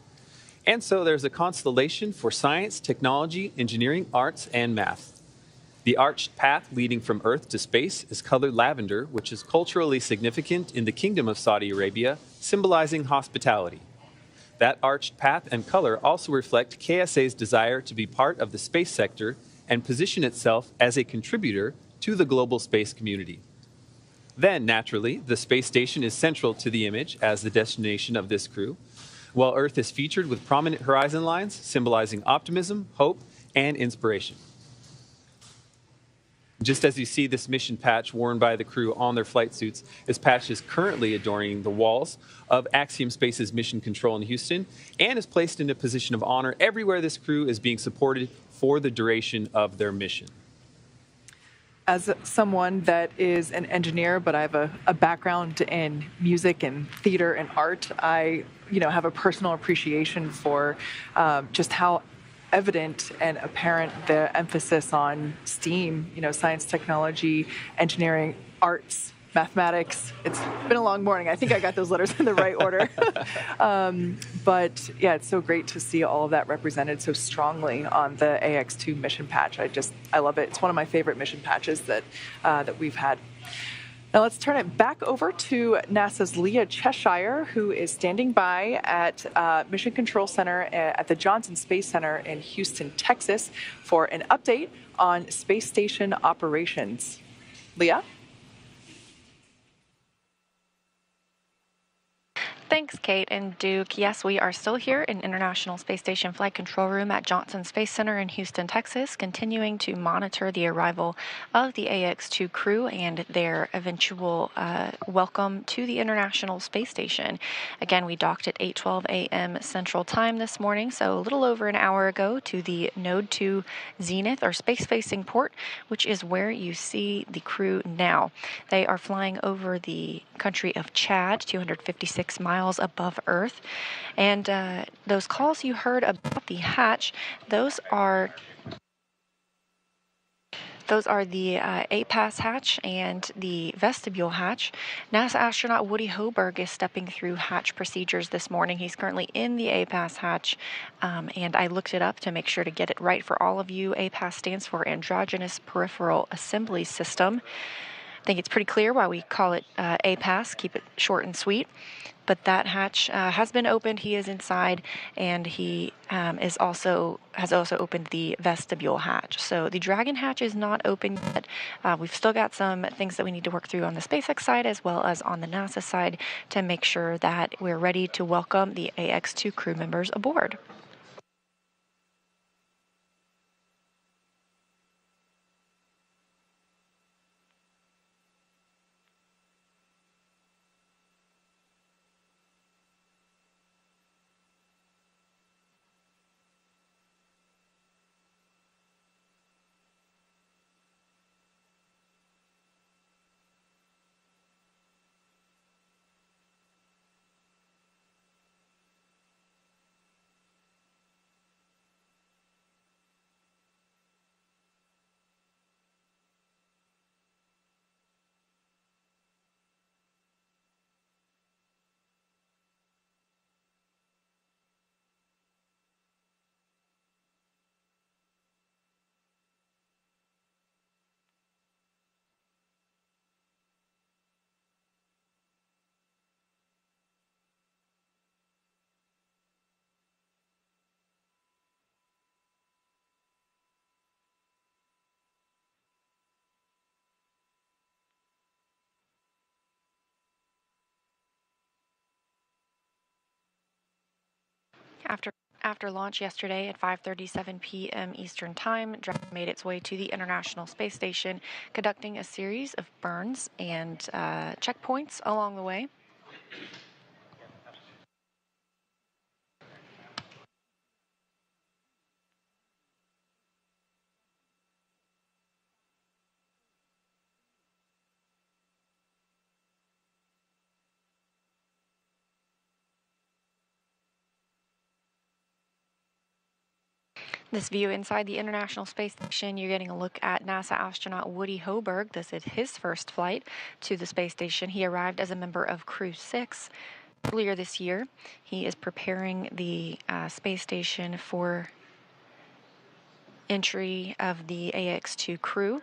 And so there's a constellation for science, technology, engineering, arts, and math. The arched path leading from Earth to space is colored lavender, which is culturally significant in the Kingdom of Saudi Arabia, symbolizing hospitality. That arched path and color also reflect KSA's desire to be part of the space sector and position itself as a contributor to the global space community. Then, naturally, the space station is central to the image as the destination of this crew, while Earth is featured with prominent horizon lines symbolizing optimism, hope, and inspiration. Just as you see this mission patch worn by the crew on their flight suits, this patch is currently adorning the walls of Axiom Space's mission control in Houston and is placed in a position of honor everywhere this crew is being supported for the duration of their mission. As someone that is an engineer, but I have a background in music and theater and art, I have a personal appreciation for just how evident and apparent the emphasis on STEAM, science, technology, engineering, arts, mathematics. It's been a long morning. I think I got those letters in the right order. But yeah, it's so great to see all of that represented so strongly on the Ax-2 mission patch. I love it. It's one of my favorite mission patches that we've had. Now let's turn it back over to NASA's Leah Cheshire, who is standing by at Mission Control Center at the Johnson Space Center in Houston, Texas, for an update on space station operations. Leah? Thanks, Kate and Duke. Yes, we are still here in International Space Station Flight Control Room at Johnson Space Center in Houston, Texas, continuing to monitor the arrival of the Ax-2 crew and their eventual welcome to the International Space Station. Again, we docked at 8:12 a.m. Central Time this morning, so a little over an hour ago, to the Node 2 Zenith, or space-facing port, which is where you see the crew now. They are flying over the country of Chad, 256 miles above Earth. And those calls you heard about the hatch, those are the A-Pass hatch and the vestibule hatch. NASA astronaut Woody Hoberg is stepping through hatch procedures this morning. He's currently in the A-Pass hatch, and I looked it up to make sure to get it right for all of you. A-Pass stands for Androgynous Peripheral Assembly System. I think it's pretty clear why we call it A-Pass, keep it short and sweet. But that hatch has been opened. He is inside, and he has also opened the vestibule hatch. So the Dragon hatch is not open yet. We've still got some things that we need to work through on the SpaceX side as well as on the NASA side to make sure that we're ready to welcome the Ax-2 crew members aboard. After launch yesterday at 5:37 p.m. Eastern Time, Dragon made its way to the International Space Station, conducting a series of burns and checkpoints along the way. This view inside the International Space Station, you're getting a look at NASA astronaut Woody Hoberg. This is his first flight to the space station. He arrived as a member of Crew 6 earlier this year. He is preparing the space station for entry of the Ax-2 crew.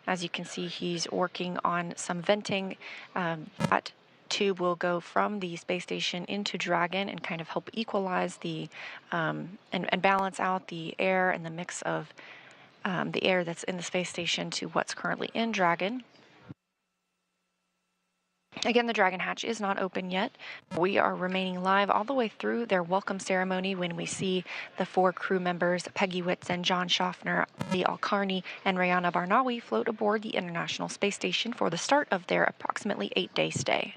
As you can see, he's working on some venting. That tube will go from the space station into Dragon and kind of help equalize the and balance out the air and the mix of the air that's in the space station to what's currently in Dragon. Again, the Dragon hatch is not open yet. We are remaining live all the way through their welcome ceremony when we see the 4 crew members, Peggy Whitson, John Schaffner, Lee Alcarney, and Rayana Barnawi, float aboard the International Space Station for the start of their approximately 8-day stay.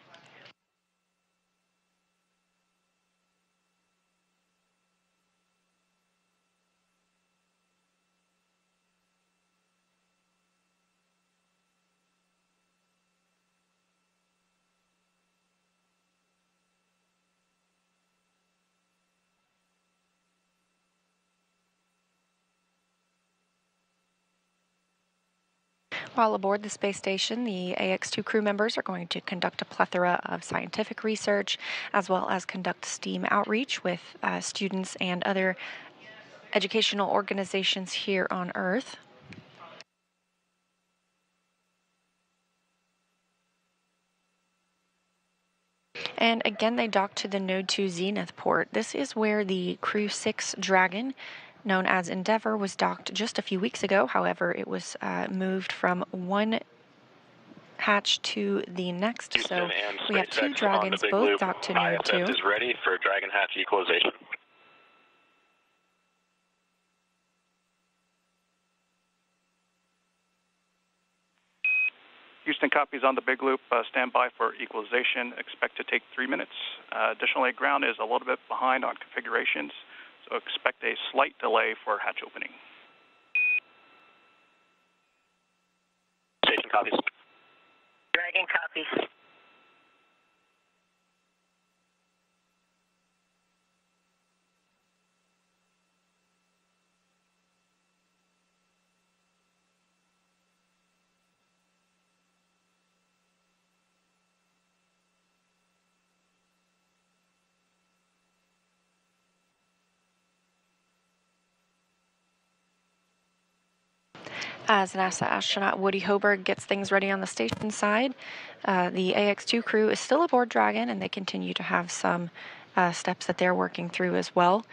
While aboard the space station, the Ax-2 crew members are going to conduct a plethora of scientific research, as well as conduct STEAM outreach with students and other educational organizations here on Earth. And again, they dock to the Node 2 Zenith port. This is where the Crew 6 Dragon, known as Endeavour, was docked just a few weeks ago. However, it was moved from one hatch to the next. Houston So we have 2 Dragons both docked to Node 2. ISS is ready for Dragon hatch equalization. Houston copies on the big loop. Stand by for equalization. Expect to take 3 minutes. Additionally, ground is a little bit behind on configurations, so expect a slight delay for hatch opening. Station copies. Dragon copies. As NASA astronaut Woody Hoberg gets things ready on the station side, the Ax-2 crew is still aboard Dragon, and they continue to have some steps that they're working through as well.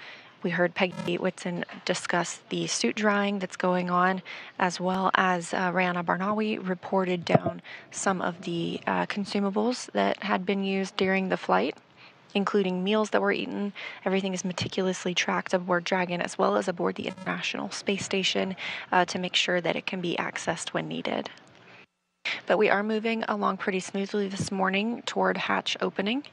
We heard Peggy Whitson discuss the suit drying that's going on, as well as Rayana Barnawi reported down some of the consumables that had been used during the flight, including meals that were eaten. Everything is meticulously tracked aboard Dragon as well as aboard the International Space Station to make sure that it can be accessed when needed. But we are moving along pretty smoothly this morning toward hatch opening.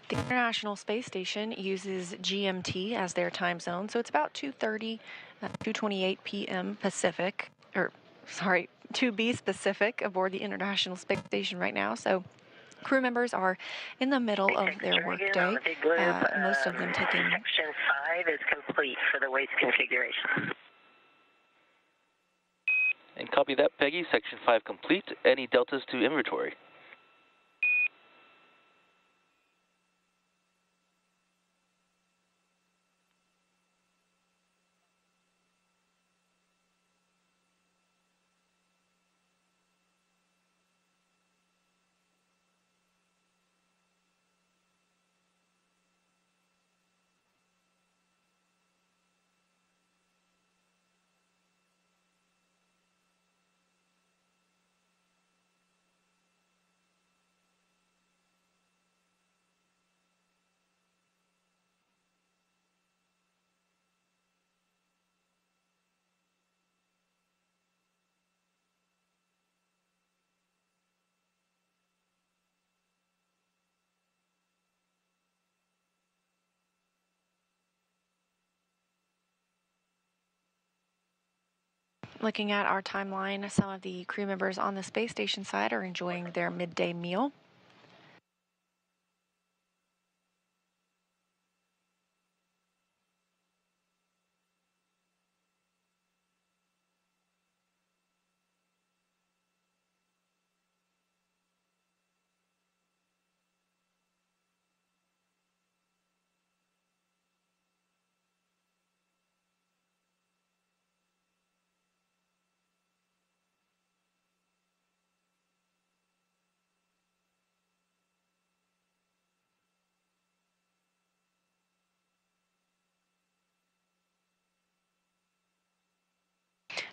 The International Space Station uses GMT as their time zone, so it's about 2:28 p.m. Pacific, or sorry, 2B Pacific aboard the International Space Station right now. So Crew members are in the middle of their workday, most of them taking... Section 5 is complete for the waste configuration. And copy that, Peggy. Section 5 complete. Any deltas to inventory? Looking at our timeline, some of the crew members on the space station side are enjoying their midday meal.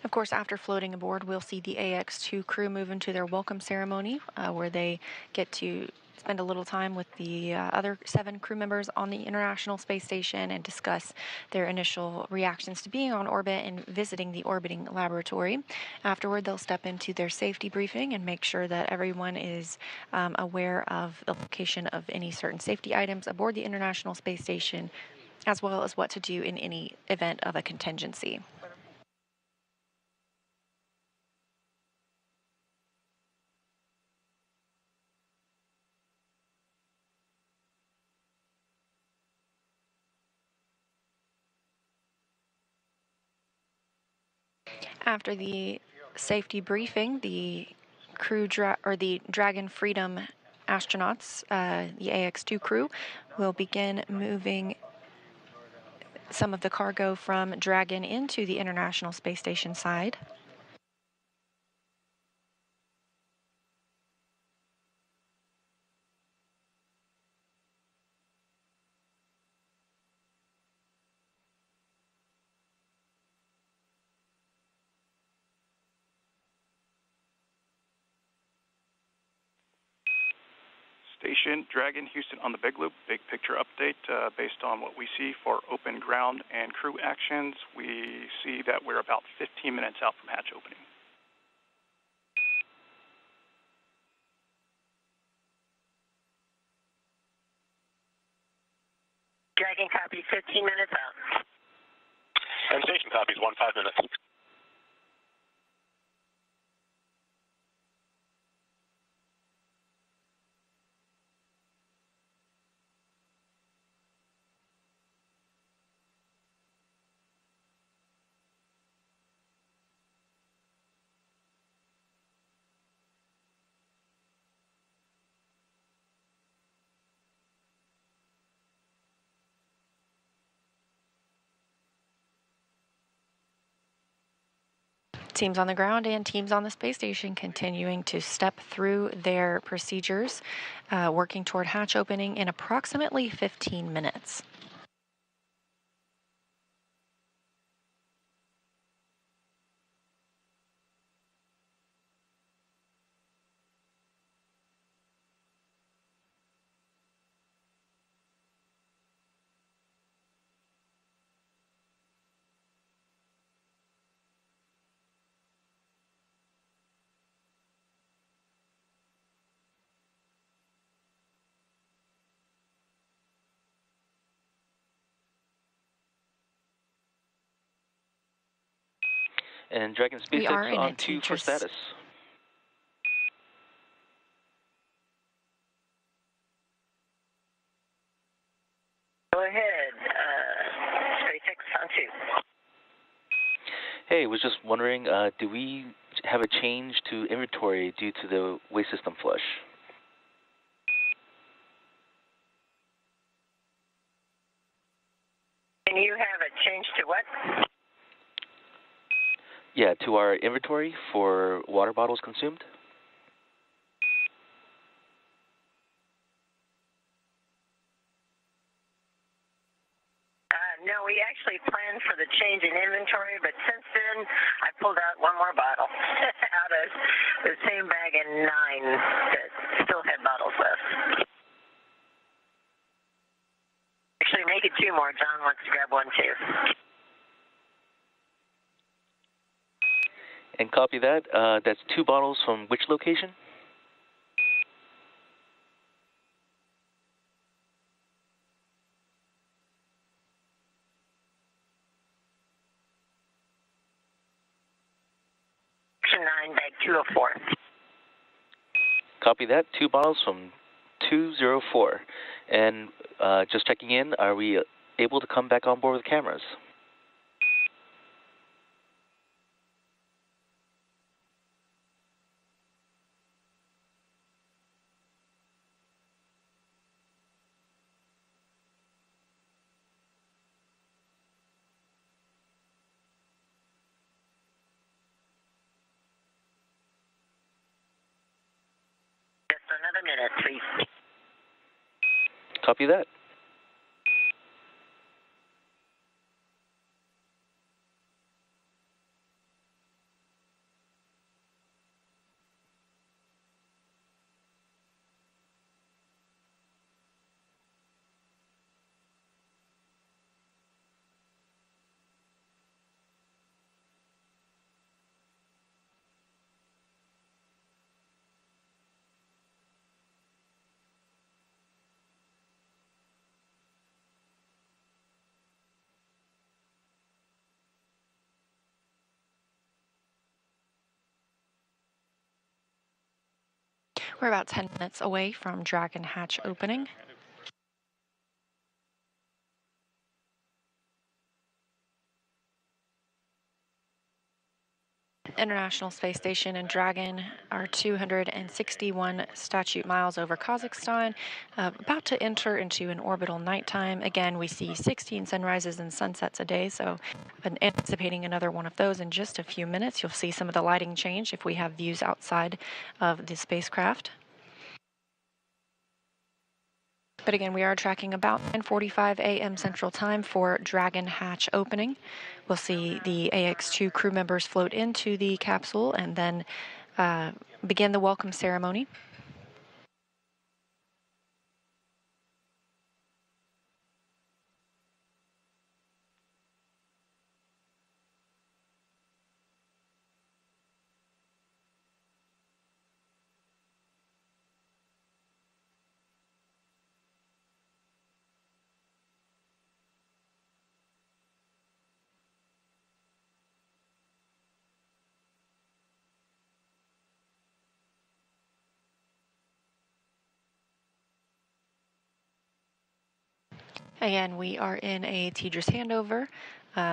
Of course, after floating aboard, we'll see the Ax-2 crew move into their welcome ceremony, where they get to spend a little time with the other 7 crew members on the International Space Station and discuss their initial reactions to being on orbit and visiting the orbiting laboratory. Afterward, they'll step into their safety briefing and make sure that everyone is aware of the location of any certain safety items aboard the International Space Station, as well as what to do in any event of a contingency. After the safety briefing, the the Dragon Freedom astronauts, the Ax-2 crew, will begin moving some of the cargo from Dragon into the International Space Station side. Station Dragon Houston on the Big Loop. Big picture update based on what we see for open ground and crew actions. We see that we're about 15 minutes out from hatch opening. Dragon copies 15 minutes out. And station copies 15 minutes. Teams on the ground and teams on the space station continuing to step through their procedures, working toward hatch opening in approximately 15 minutes. And Dragon SpaceX on 2 for status. Hey, was just wondering, do we have a change to inventory due to the waste system flush? And you have a change to what? Yeah, to our inventory for water bottles consumed. No, we actually planned for the change in inventory, but since then, I pulled out one more bottle out of the same bag and 9 that still had bottles left. Actually, make it 2 more. John wants to grab one, too. And copy that. That's 2 bottles from which location? Section 9, bag 204. Copy that. 2 bottles from 204. And just checking in, are we able to come back on board with cameras? Just another minute, please. Copy that. We're about 10 minutes away from Dragon Hatch opening. International Space Station and Dragon are 261 statute miles over Kazakhstan, about to enter into an orbital nighttime. Again, we see 16 sunrises and sunsets a day, so I'm anticipating another one of those in just a few minutes. You'll see some of the lighting change if we have views outside of the spacecraft. But again, we are tracking about 9:45 a.m. Central Time for Dragon Hatch opening. We'll see the Ax-2 crew members float into the capsule and then begin the welcome ceremony. Again, we are in a TDRS handover,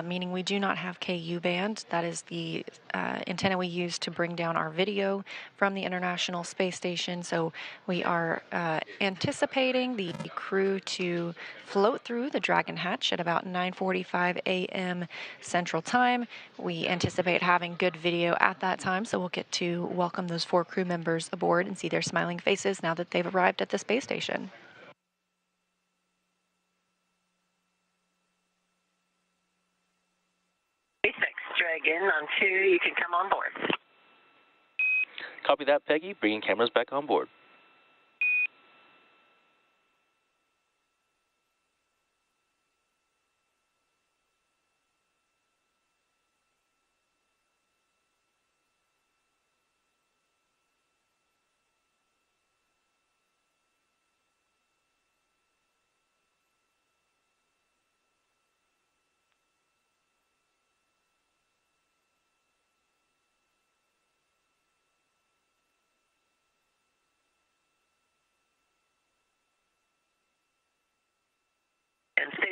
meaning we do not have KU band. That is the antenna we use to bring down our video from the International Space Station. So we are anticipating the crew to float through the Dragon Hatch at about 9:45 a.m. Central Time. We anticipate having good video at that time, so we'll get to welcome those 4 crew members aboard and see their smiling faces now that they've arrived at the space station. Dragon on 2, you can come on board. Copy that, Peggy. Bringing cameras back on board.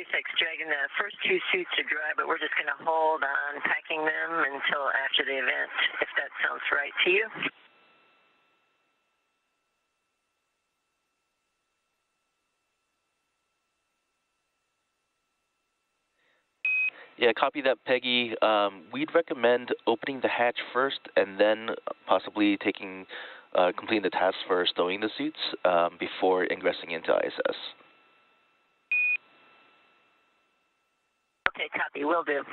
SpaceX Dragon. The first two suits are dry, but we're just going to hold on packing them until after the event, if that sounds right to you. Yeah, copy that, Peggy. We'd recommend opening the hatch first and then possibly completing the task for stowing the suits before ingressing into ISS. Okay, copy. Will do.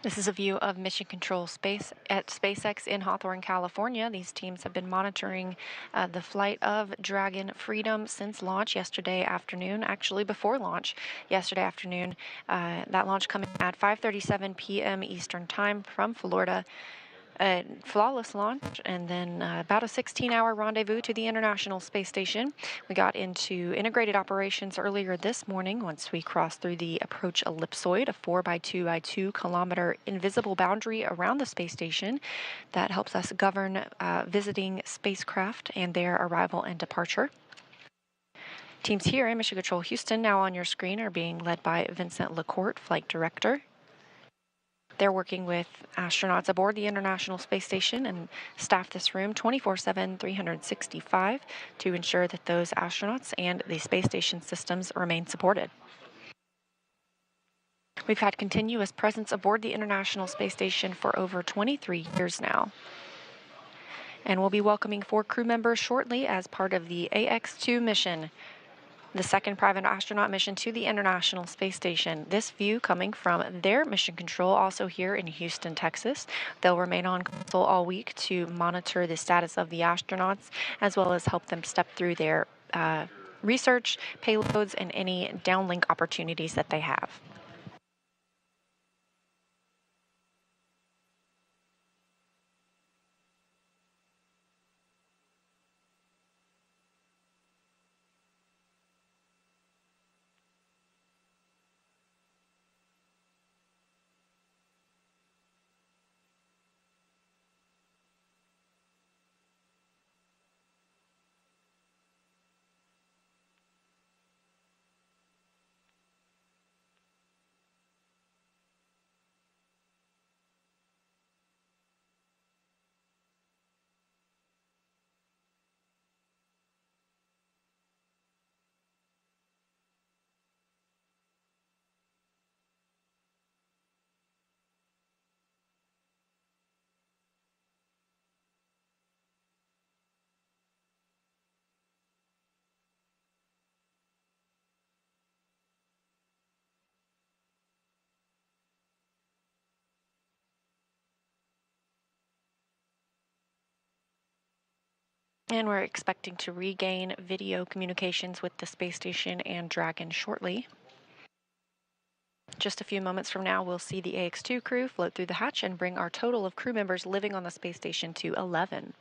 This is a view of Mission Control Space at SpaceX in Hawthorne, California. These teams have been monitoring the flight of Dragon Freedom since launch yesterday afternoon, actually before launch yesterday afternoon. That launch coming at 5:37 p.m. Eastern Time from Florida. A flawless launch, and then about a 16-hour rendezvous to the International Space Station. We got into integrated operations earlier this morning once we crossed through the approach ellipsoid, a 4x2x2 kilometer invisible boundary around the space station that helps us govern visiting spacecraft and their arrival and departure. Teams here in Mission Control Houston, now on your screen, are being led by Vincent Lacourt, Flight Director. They're working with astronauts aboard the International Space Station and staff this room 24/7, 365 to ensure that those astronauts and the space station systems remain supported. We've had continuous presence aboard the International Space Station for over 23 years now. And we'll be welcoming 4 crew members shortly as part of the Ax-2 mission, the second private astronaut mission to the International Space Station. This view coming from their mission control, also here in Houston, Texas. They'll remain on console all week to monitor the status of the astronauts, as well as help them step through their research, payloads, and any downlink opportunities that they have. And we're expecting to regain video communications with the space station and Dragon shortly. Just a few moments from now, we'll see the Ax-2 crew float through the hatch and bring our total of crew members living on the space station to 11.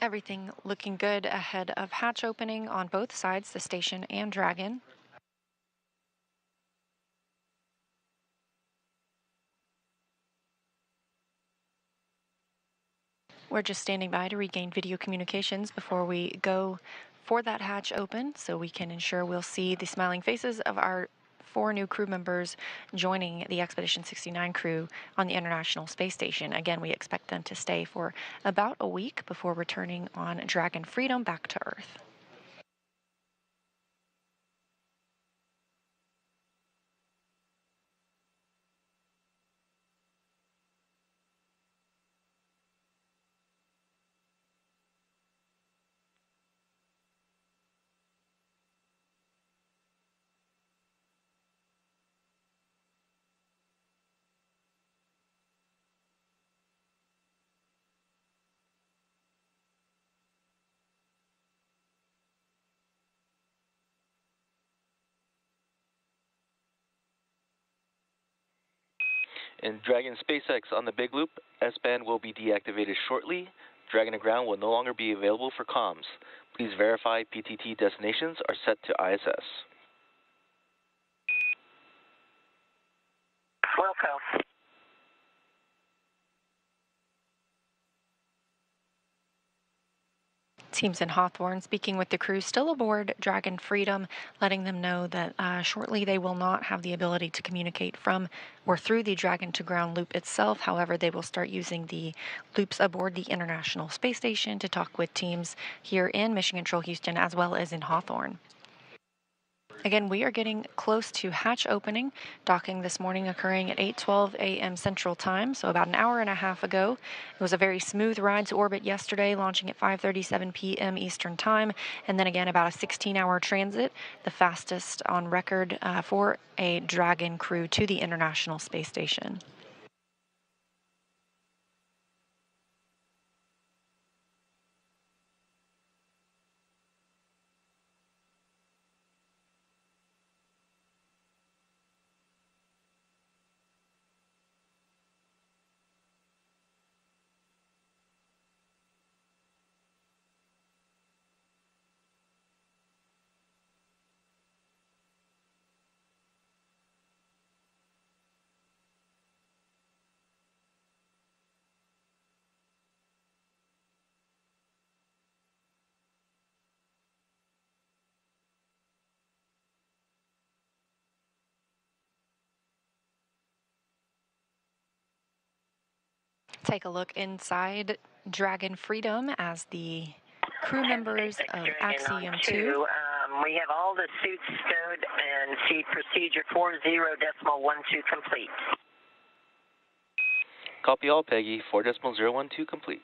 Everything looking good ahead of hatch opening on both sides, the station and Dragon. We're just standing by to regain video communications before we go for that hatch open so we can ensure we'll see the smiling faces of our 4 new crew members joining the Expedition 69 crew on the International Space Station. Again, we expect them to stay for about a week before returning on Dragon Freedom back to Earth. In Dragon SpaceX on the Big Loop, S-band will be deactivated shortly. Dragon to ground will no longer be available for comms. Please verify PTT destinations are set to ISS. Wilco. Teams in Hawthorne speaking with the crew still aboard Dragon Freedom, letting them know that shortly they will not have the ability to communicate from or through the Dragon to ground loop itself. However, they will start using the loops aboard the International Space Station to talk with teams here in Mission Control Houston as well as in Hawthorne. Again, we are getting close to hatch opening. Docking this morning occurring at 8:12 a.m. Central Time, so about an hour and a half ago. It was a very smooth ride to orbit yesterday, launching at 5:37 p.m. Eastern Time, and then again about a 16-hour transit, the fastest on record for a Dragon crew to the International Space Station. Take a look inside Dragon Freedom as the crew members of Axiom-2. We have all the suits stowed and see procedure 40.12 complete. Copy all, Peggy. 4.012 complete.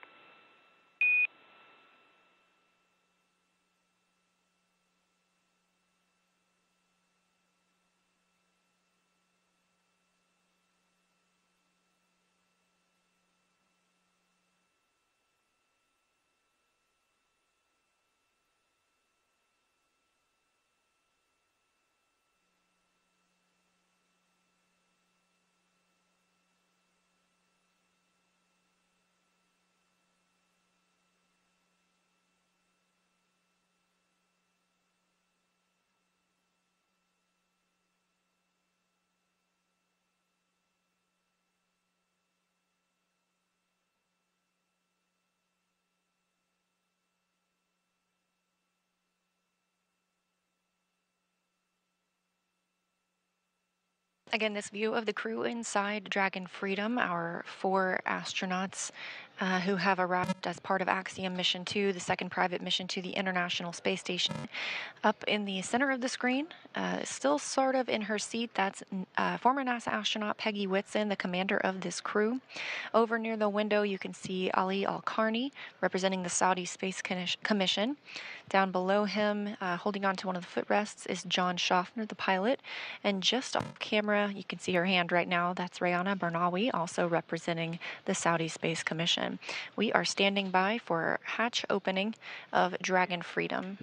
Again, this view of the crew inside Dragon Freedom, our 4 astronauts who have arrived as part of Axiom Mission 2, the second private mission to the International Space Station. Up in the center of the screen, still sort of in her seat, that's former NASA astronaut Peggy Whitson, the commander of this crew. Over near the window, you can see Ali Al-Karni, representing the Saudi Space Commission. Down below him, holding onto one of the footrests, is John Schaffner, the pilot. And just off camera, you can see her hand right now. That's Rayana Barnawi, also representing the Saudi Space Commission. We are standing by for hatch opening of Dragon Freedom.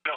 No.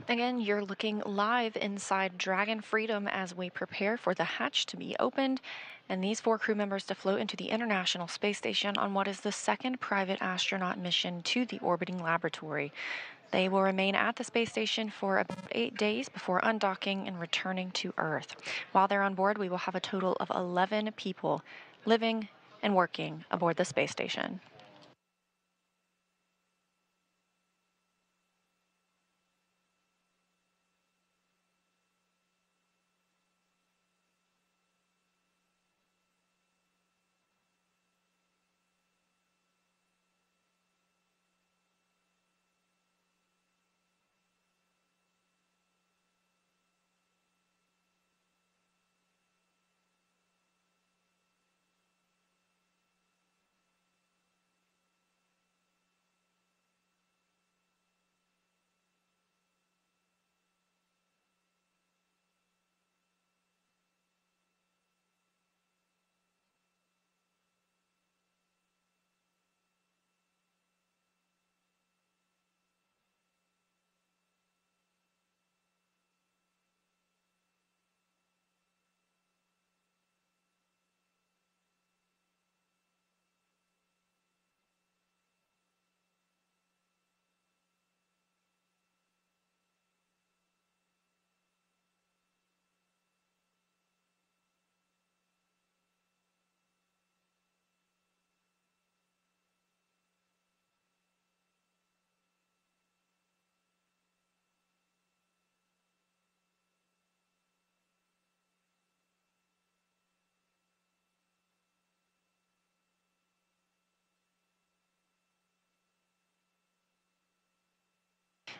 Again, you're looking live inside Dragon Freedom as we prepare for the hatch to be opened and these 4 crew members to float into the International Space Station on what is the second private astronaut mission to the orbiting laboratory. They will remain at the space station for about 8 days before undocking and returning to Earth. While they're on board, we will have a total of 11 people living and working aboard the space station.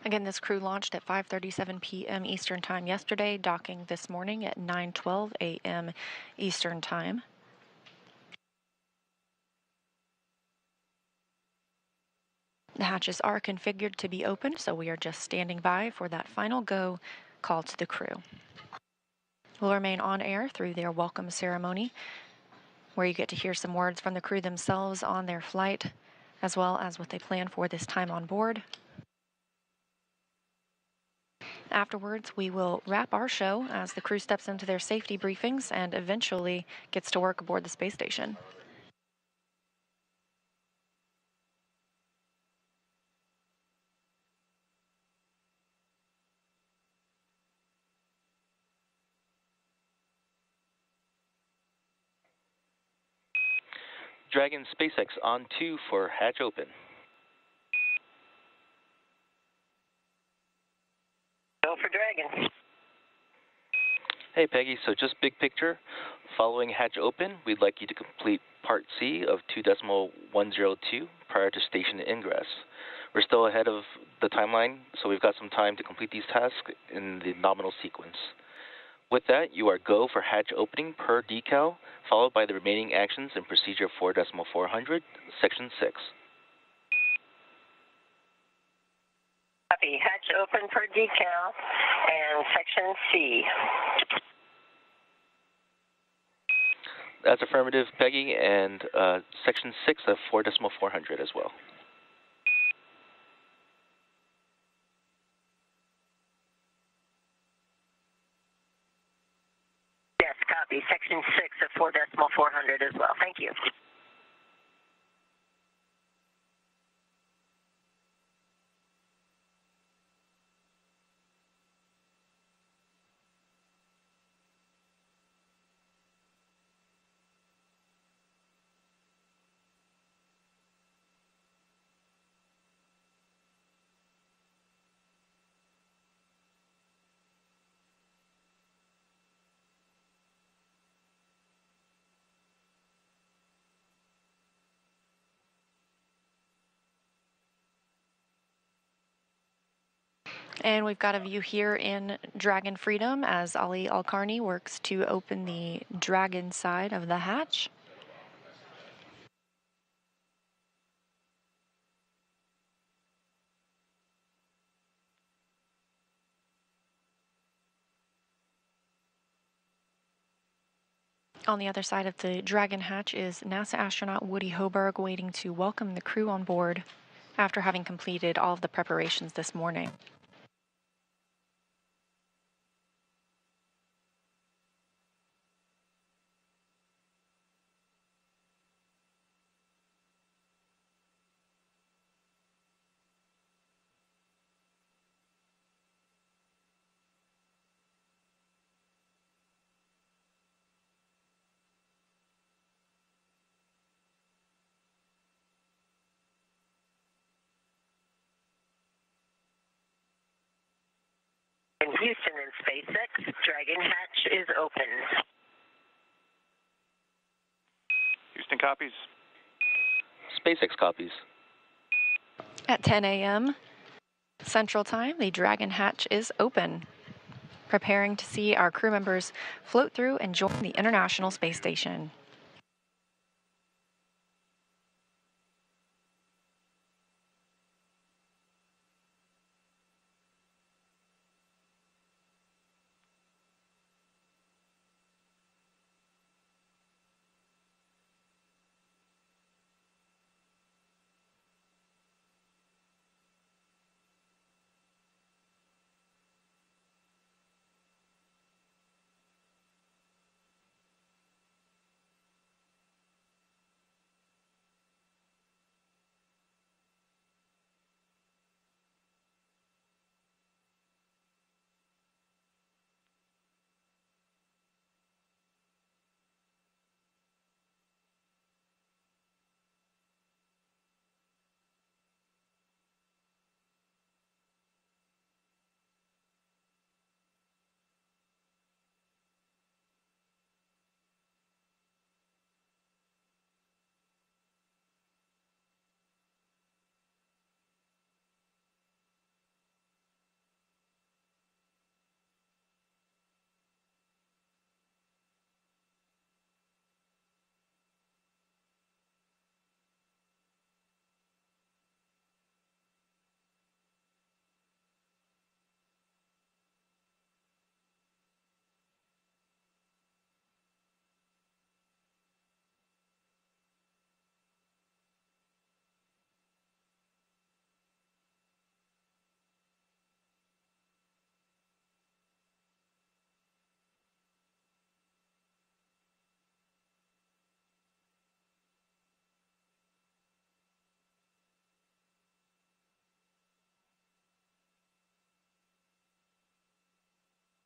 Again, this crew launched at 5:37 p.m. Eastern Time yesterday, docking this morning at 9:12 a.m. Eastern Time. The hatches are configured to be open, so we are just standing by for that final go call to the crew. We'll remain on air through their welcome ceremony, where you get to hear some words from the crew themselves on their flight, as well as what they plan for this time on board. Afterwards, we will wrap our show as the crew steps into their safety briefings and eventually gets to work aboard the space station. Dragon SpaceX on 2 for hatch open. Go for Dragon. Hey Peggy, so just big picture. Following hatch open, we'd like you to complete Part C of 2.102 prior to station ingress. We're still ahead of the timeline, so we've got some time to complete these tasks in the nominal sequence. With that, you are go for hatch opening per decal, followed by the remaining actions in procedure 4.400, section 6. Copy. Hatch open per decal and section C. That's affirmative, Peggy, and section 6 of 4.400 as well. Yes, copy. Section 6 of 4.400 as well. Thank you. And we've got a view here in Dragon Freedom as Ali Al-Karni works to open the Dragon side of the hatch. On the other side of the Dragon hatch is NASA astronaut Woody Hoburg waiting to welcome the crew on board after having completed all of the preparations this morning. SpaceX Dragon hatch is open. Houston copies. SpaceX copies. At 10 a.m. Central Time, the Dragon hatch is open, preparing to see our crew members float through and join the International Space Station.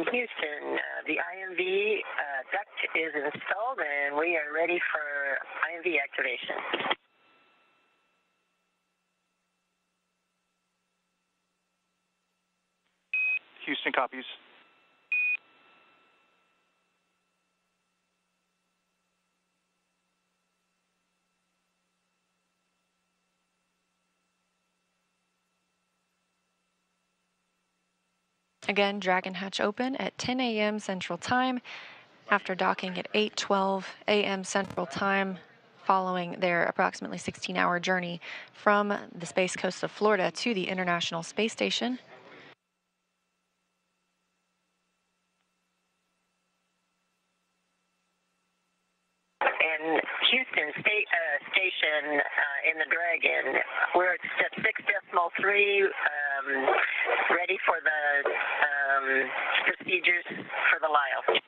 Houston, the IMV duct is installed and we are ready for IMV activation. Houston copies. Again, Dragon hatch open at 10 a.m. Central Time after docking at 8:12 a.m. Central Time, following their approximately 16-hour journey from the Space Coast of Florida to the International Space Station. And Houston Station in the Dragon, we're at step 6.3, ready for the procedures for the Lyle.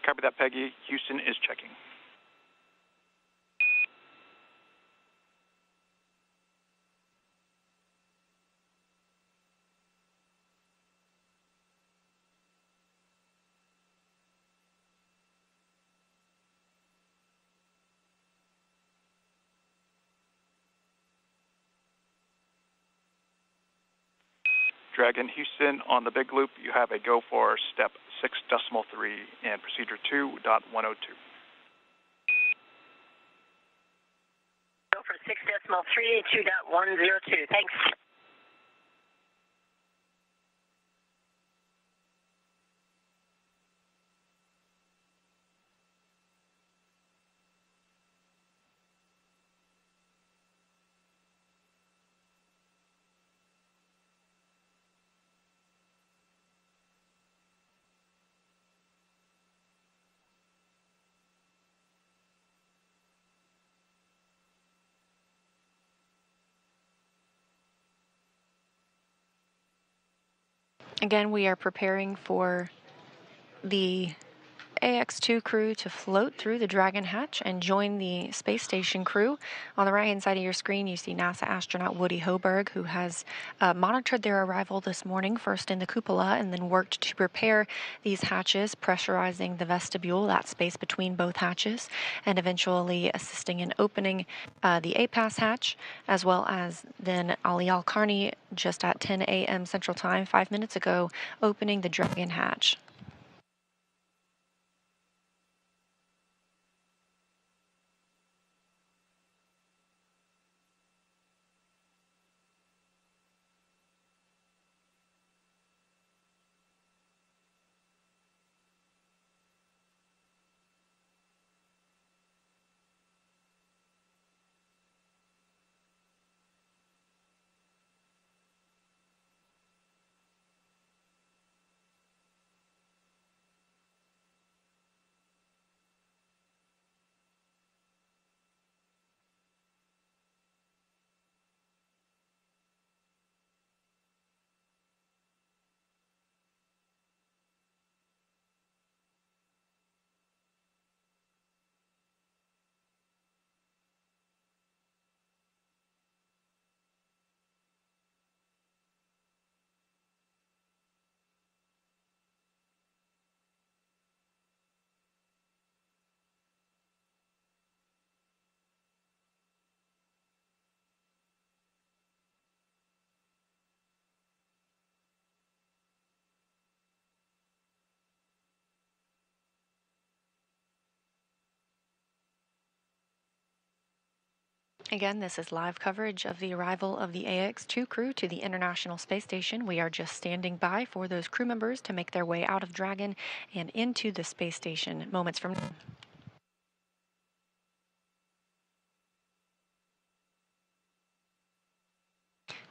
Copy that, Peggy. Houston is checking. Dragon Houston, on the big loop, you have a go for step 6.3 and procedure 2.102. Go for 6.3, 2.102. Thanks. Again, we are preparing for the Ax-2 crew to float through the Dragon hatch and join the space station crew. On the right-hand side of your screen, you see NASA astronaut Woody Hoberg, who has monitored their arrival this morning, first in the cupola, and then worked to prepare these hatches, pressurizing the vestibule, that space between both hatches, and eventually assisting in opening the APAS hatch, as well as then Ali Al-Karni, just at 10 a.m. Central Time, 5 minutes ago, opening the Dragon hatch. Again, this is live coverage of the arrival of the Ax-2 crew to the International Space Station. We are just standing by for those crew members to make their way out of Dragon and into the space station moments from now.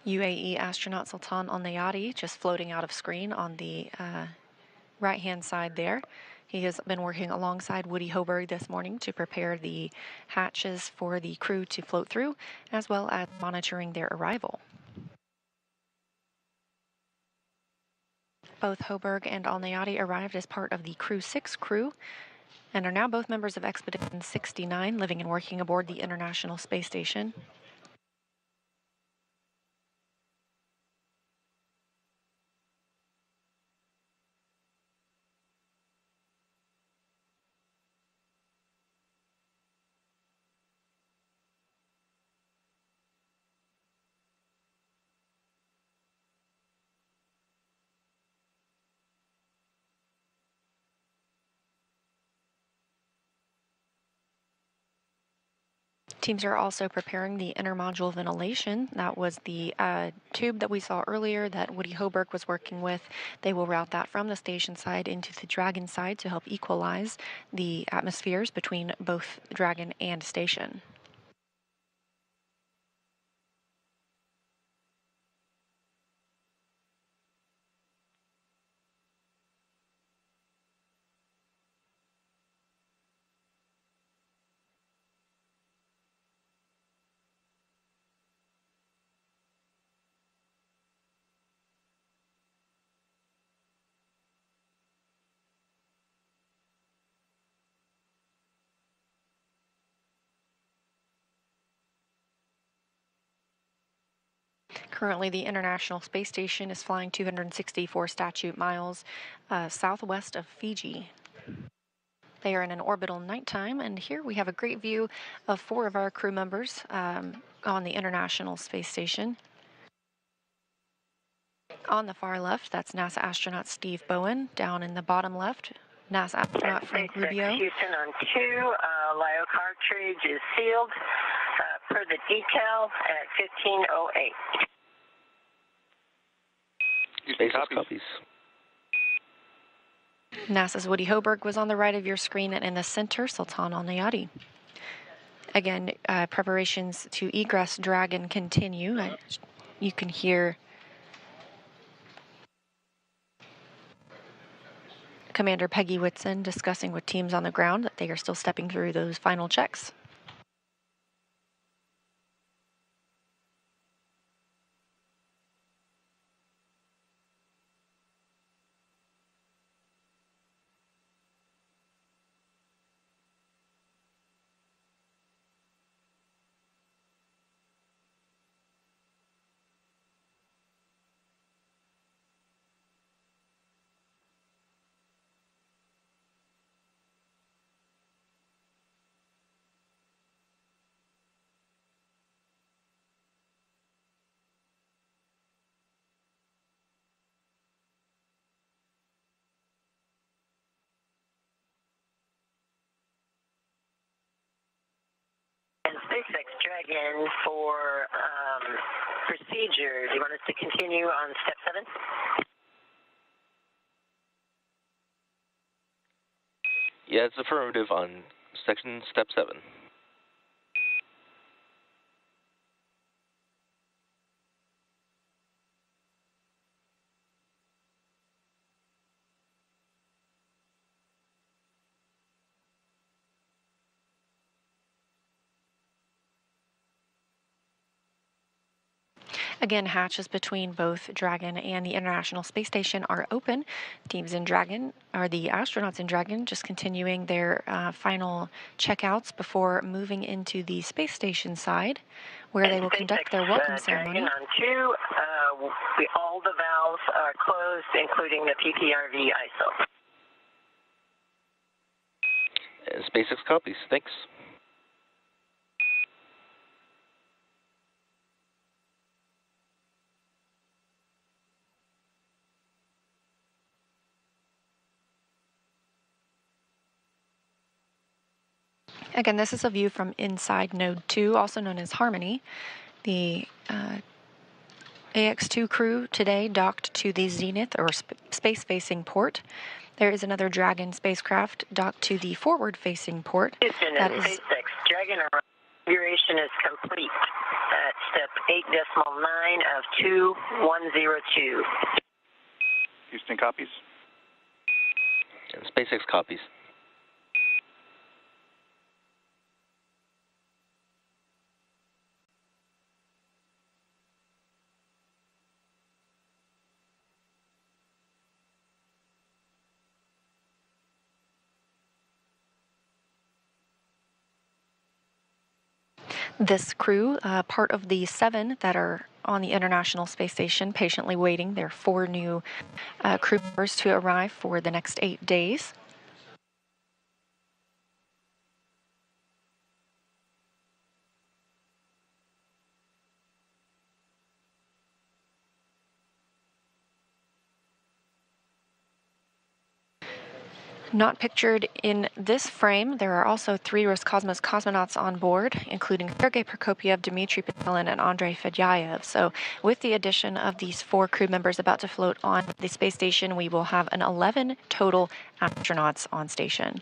UAE astronaut Sultan Al-Nayati just floating out of screen on the right-hand side there. He has been working alongside Woody Hoberg this morning to prepare the hatches for the crew to float through, as well as monitoring their arrival. Both Hoberg and Al-Nayati arrived as part of the Crew 6 crew and are now both members of Expedition 69, living and working aboard the International Space Station. Teams are also preparing the intermodule ventilation. That was the tube that we saw earlier that Woody Hoberg was working with. They will route that from the station side into the Dragon side to help equalize the atmospheres between both Dragon and station. Currently, the International Space Station is flying 264 statute miles southwest of Fiji. They are in an orbital nighttime, and here we have a great view of 4 of our crew members on the International Space Station. On the far left, that's NASA astronaut Steve Bowen. Down in the bottom left, NASA astronaut Frank Rubio. Houston on 2, Lyo cartridge is sealed per the decal at 15:08. Space copies. NASA's Woody Hoberg was on the right of your screen, and in the center, Sultan Al-Nayati. Again, preparations to egress Dragon continue. You can hear Commander Peggy Whitson discussing with teams on the ground that they are still stepping through those final checks. Dragon for procedure. Do you want us to continue on step 7? Yeah, it's affirmative on section step 7. Again, hatches between both Dragon and the International Space Station are open. Teams in Dragon, or the astronauts in Dragon, just continuing their final checkouts before moving into the space station side, where they will conduct their welcome ceremony. Dragon on 2, all the valves are closed, including the PPRV ISO. SpaceX copies. Thanks. Again, this is a view from inside Node 2, also known as Harmony. The Ax-2 crew today docked to the Zenith, or space-facing port. There is another Dragon spacecraft docked to the forward-facing port. Houston and SpaceX, Dragon configuration is complete at step 8.9 of 2102. Houston copies. And SpaceX copies. This crew, part of the 7 that are on the International Space Station, patiently waiting. There are 4 new crew members to arrive for the next 8 days. Not pictured in this frame, there are also 3 Roscosmos cosmonauts on board, including Sergei Prokopyev, Dmitry Petelin, and Andrei Fedyaev. So with the addition of these 4 crew members about to float on the space station, we will have an 11 total astronauts on station.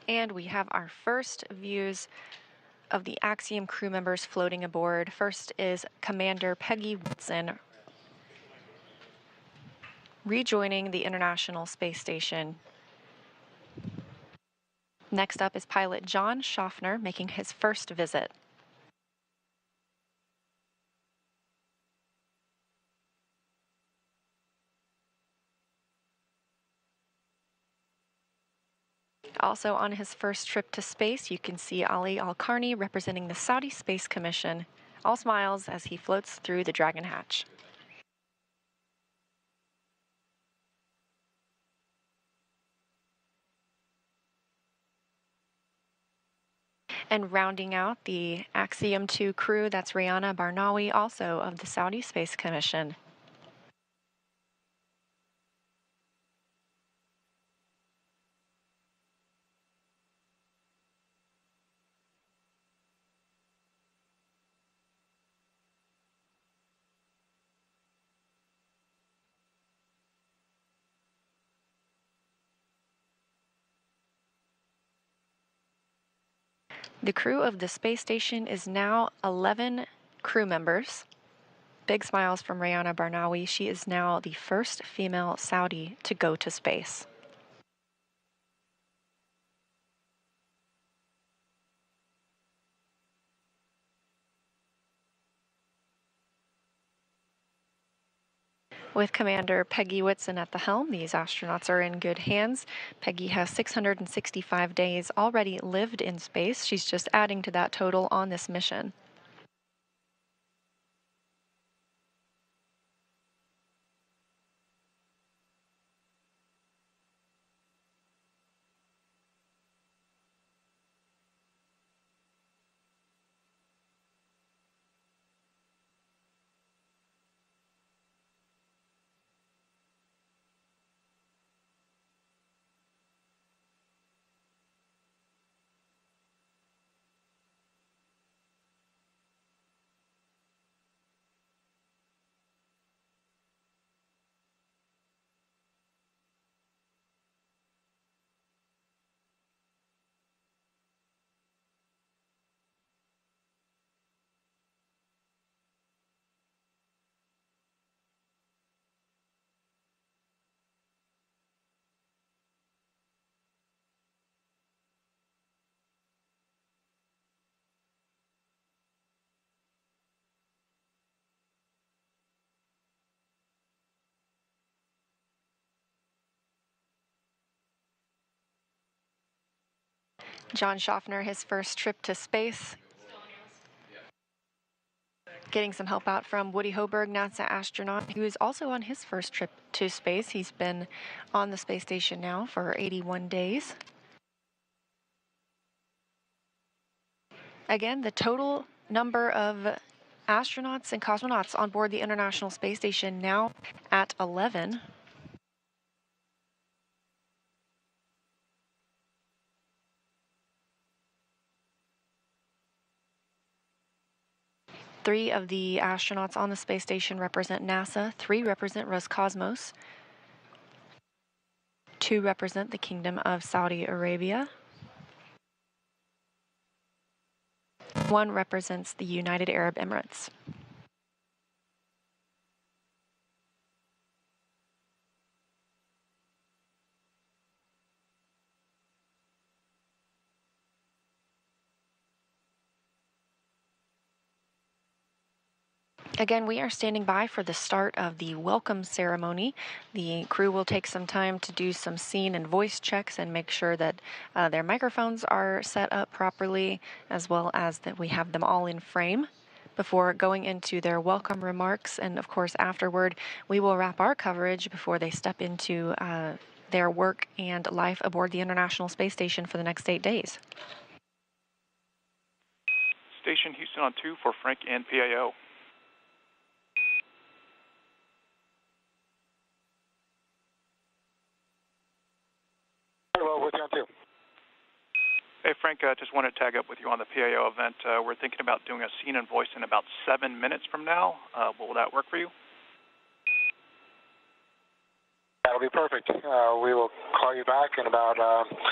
And we have our first views of the Axiom crew members floating aboard. First is Commander Peggy Whitson rejoining the International Space Station. Next up is pilot John Schaffner making his first visit. Also on his first trip to space, you can see Ali Al-Karni representing the Saudi Space Commission. All smiles as he floats through the Dragon hatch. And rounding out the Axiom 2 crew, that's Rihanna Barnawi, also of the Saudi Space Commission. The crew of the space station is now 11 crew members. Big smiles from Rihanna Barnawi. She is now the first female Saudi to go to space. With Commander Peggy Whitson at the helm, these astronauts are in good hands. Peggy has 665 days already lived in space. She's just adding to that total on this mission. John Schaffner, his first trip to space. Getting some help out from Woody Hoberg, NASA astronaut, who is also on his first trip to space. He's been on the space station now for 81 days. Again, the total number of astronauts and cosmonauts on board the International Space Station now at 11. Three of the astronauts on the space station represent NASA, 3 represent Roscosmos, 2 represent the Kingdom of Saudi Arabia, 1 represents the United Arab Emirates. Again, we are standing by for the start of the welcome ceremony. The crew will take some time to do some scene and voice checks and make sure that their microphones are set up properly, as well as that we have them all in frame before going into their welcome remarks. And of course, afterward, we will wrap our coverage before they step into their work and life aboard the International Space Station for the next 8 days. Station Houston on 2 for Frank and PAO. Well, with you on 2. Hey, Frank, just wanted to tag up with you on the PAO event. We're thinking about doing a scene and voice in about 7 minutes from now. Will that work for you? That'll That'll be perfect. We will call you back in about,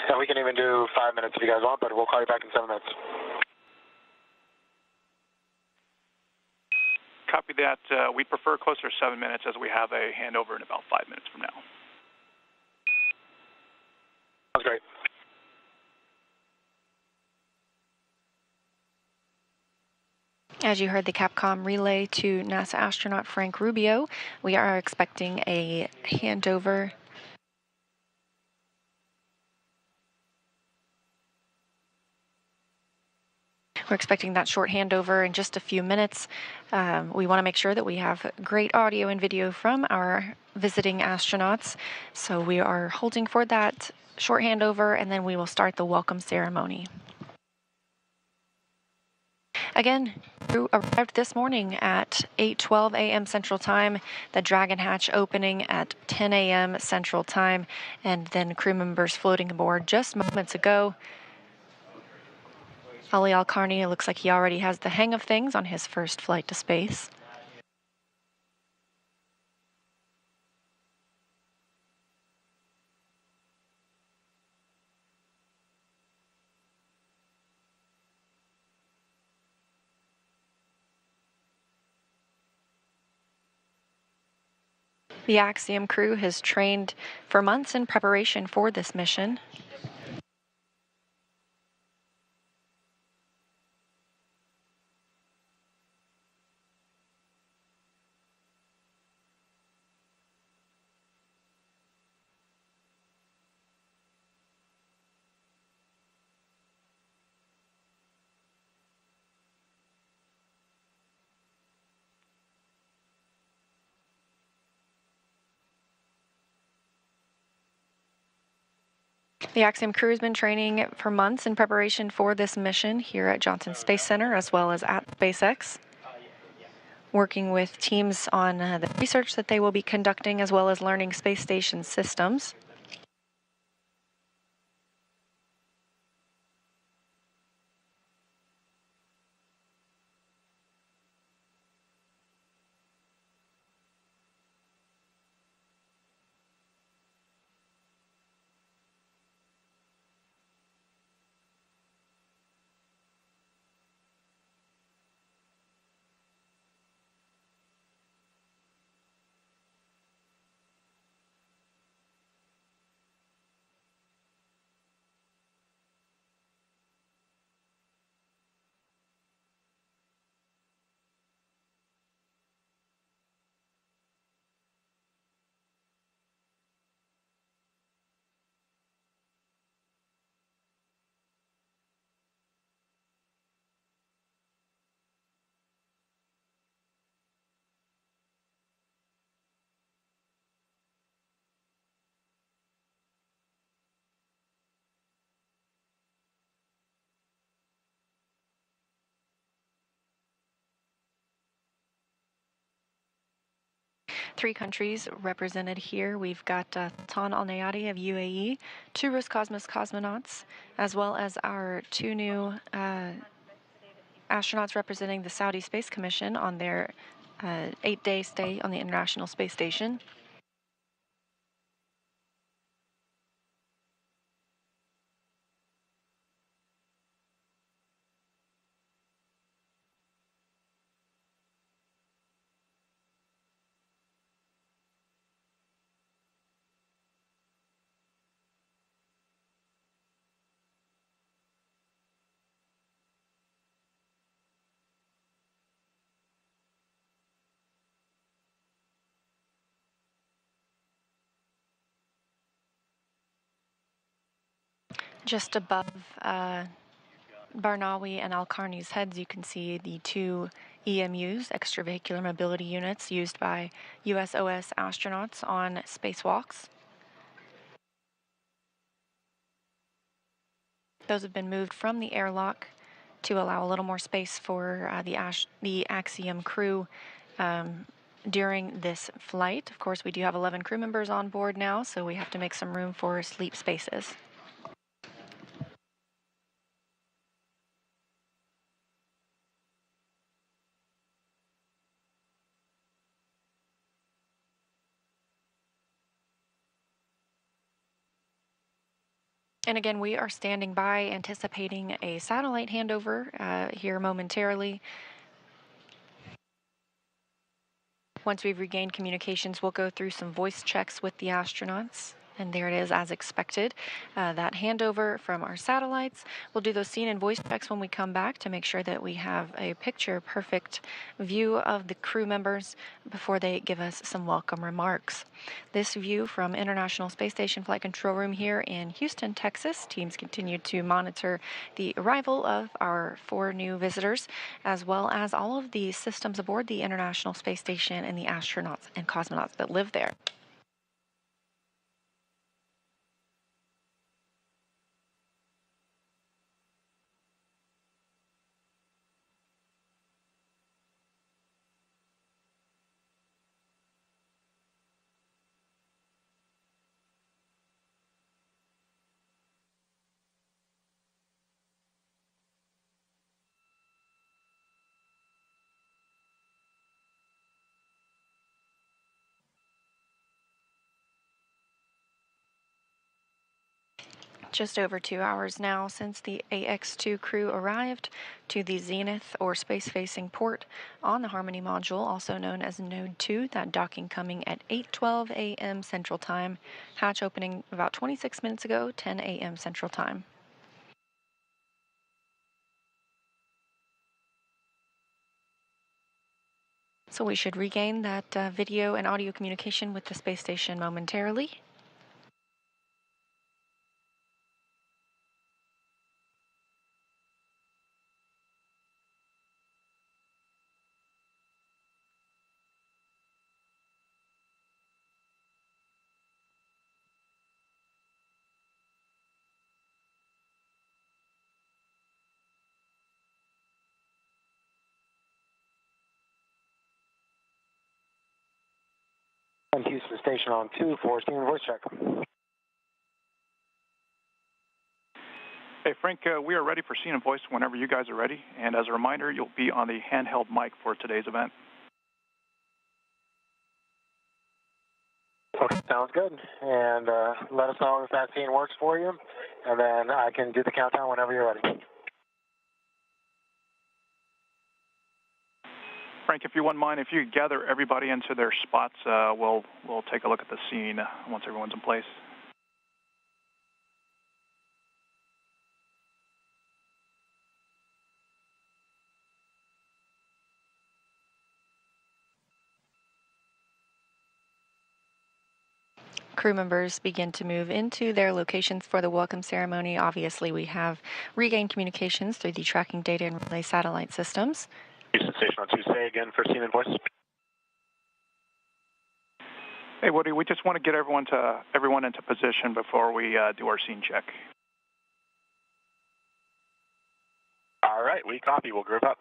and we can even do 5 minutes if you guys want, but we'll call you back in 7 minutes. Copy that. We prefer closer to 7 minutes as we have a handover in about 5 minutes from now. That's great. As you heard the Capcom relay to NASA astronaut Frank Rubio, we are expecting a handover. We're expecting that short handover in just a few minutes. We want to make sure that we have great audio and video from our visiting astronauts. So we are holding for that short handover, and then we will start the welcome ceremony. Again, crew arrived this morning at 8:12 a.m. Central Time, the Dragon Hatch opening at 10 a.m. Central Time, and then crew members floating aboard just moments ago. Ali Al-Karni, it looks like he already has the hang of things on his first flight to space. The Axiom crew has trained for months in preparation for this mission. The Axiom crew has been training for months in preparation for this mission here at Johnson Space Center as well as at SpaceX, working with teams on the research that they will be conducting as well as learning space station systems. Three countries represented here. We've got Tan Al Nayati of UAE, two Roscosmos cosmonauts, as well as our two new astronauts representing the Saudi Space Commission on their 8-day stay on the International Space Station. Just above Barnawi and Al-Karni's heads, you can see the two EMUs, extravehicular mobility units, used by USOS astronauts on spacewalks. Those have been moved from the airlock to allow a little more space for the Axiom crew during this flight. Of course, we do have 11 crew members on board now, so we have to make some room for sleep spaces. And again, we are standing by anticipating a satellite handover here momentarily. Once we've regained communications, we'll go through some voice checks with the astronauts. And there it is, as expected, that handover from our satellites. We'll do those scene and voice checks when we come back to make sure that we have a picture-perfect view of the crew members before they give us some welcome remarks. This view from International Space Station Flight Control Room here in Houston, Texas. Teams continue to monitor the arrival of our 4 new visitors, as well as all of the systems aboard the International Space Station and the astronauts and cosmonauts that live there. Just over 2 hours now since the Ax-2 crew arrived to the Zenith or space-facing port on the Harmony module, also known as Node 2, that docking coming at 8:12 a.m. Central Time, hatch opening about 26 minutes ago, 10 a.m. Central Time. So we should regain that video and audio communication with the space station momentarily. And Houston Station on 2 for scene and voice check. Hey, Frank, we are ready for scene and voice whenever you guys are ready. And as a reminder, you'll be on the handheld mic for today's event. Okay, sounds good. And let us know if that scene works for you, and then I can do the countdown whenever you're ready. Frank, if you wouldn't mind, if you could gather everybody into their spots, we'll take a look at the scene once everyone's in place. Crew members begin to move into their locations for the welcome ceremony. Obviously, we have regained communications through the tracking data and relay satellite systems. Houston Station on 2, say again for scene and voice. Hey, Woody, we just want to get everyone into position before we do our scene check. All right, we copy. We'll group up.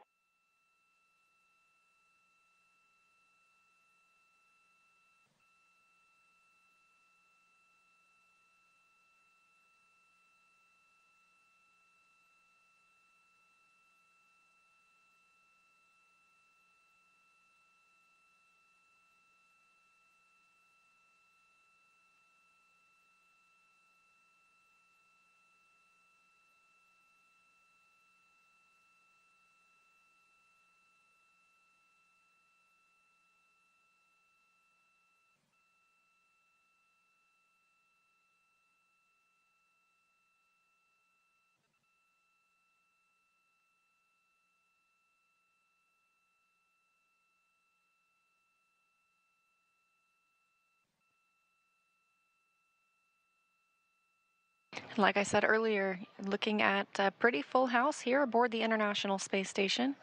Like I said earlier, looking at a pretty full house here aboard the International Space Station.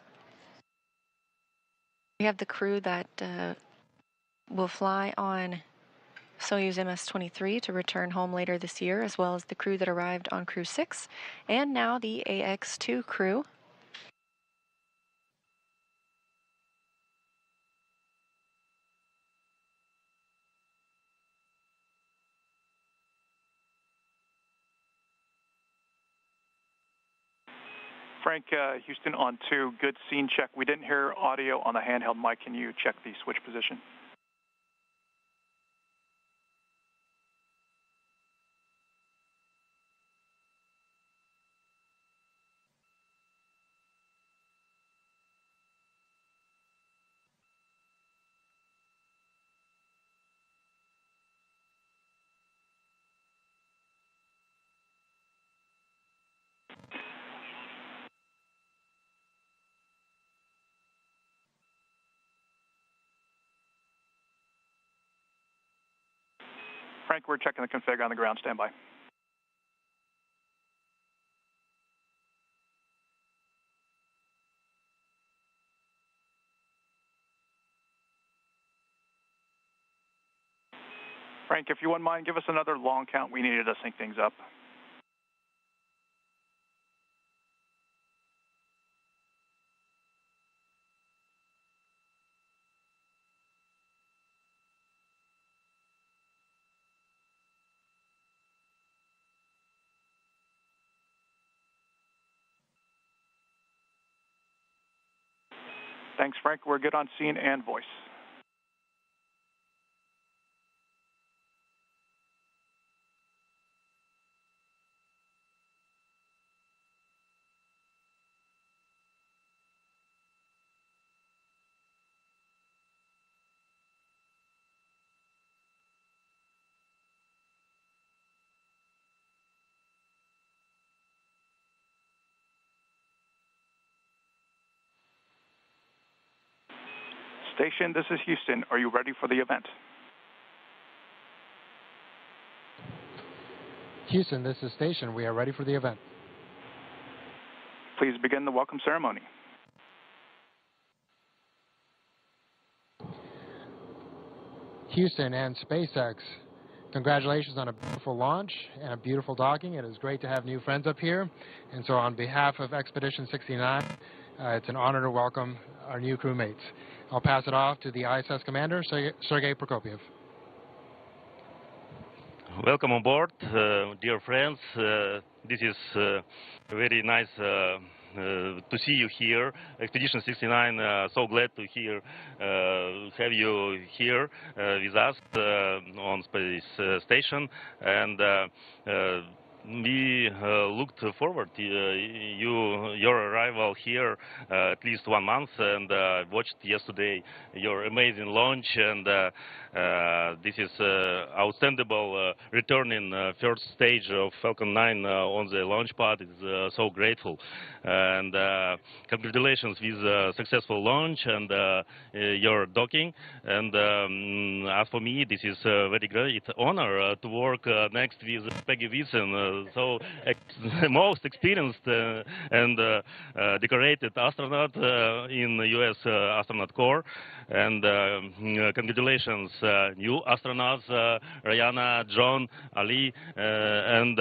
We have the crew that will fly on Soyuz MS-23 to return home later this year, as well as the crew that arrived on Crew 6, and now the Ax-2 crew. Frank, Houston on 2, good scene check. We didn't hear audio on the handheld mic. Can you check the switch position? Frank, we're checking the config on the ground. Stand by. Frank, if you wouldn't mind, give us another long count. We needed to sync things up. Thanks, Frank. We're good on scene and voice. Station, this is Houston. Are you ready for the event? Houston, this is Station. We are ready for the event. Please begin the welcome ceremony. Houston and SpaceX, congratulations on a beautiful launch and a beautiful docking. It is great to have new friends up here. And so on behalf of Expedition 69, it's an honor to welcome our new crewmates. I'll pass it off to the ISS commander, Sergei Prokopyev. Welcome on board, dear friends. This is very nice to see you here. Expedition 69, so glad to have you here with us on space station, and we looked forward to your arrival here at least 1 month, and watched yesterday your amazing launch, and this is outstanding returning first stage of Falcon 9 on the launch pad. Is so grateful, and congratulations with successful launch and your docking. And as for me, this is a very great honor to work next with Peggy Whitson, so most experienced and decorated astronaut in the U.S. Astronaut Corps. And congratulations, new astronauts, Rihanna, John, Ali, and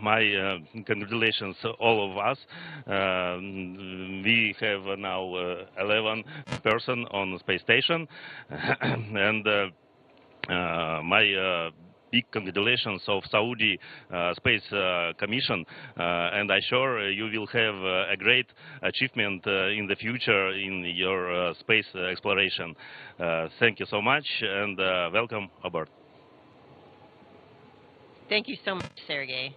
my congratulations, all of us. We have now 11 person on the space station, and my big congratulations of Saudi Space Commission, and I'm sure you will have a great achievement in the future in your space exploration. Thank you so much, and welcome aboard. Thank you so much, Sergey.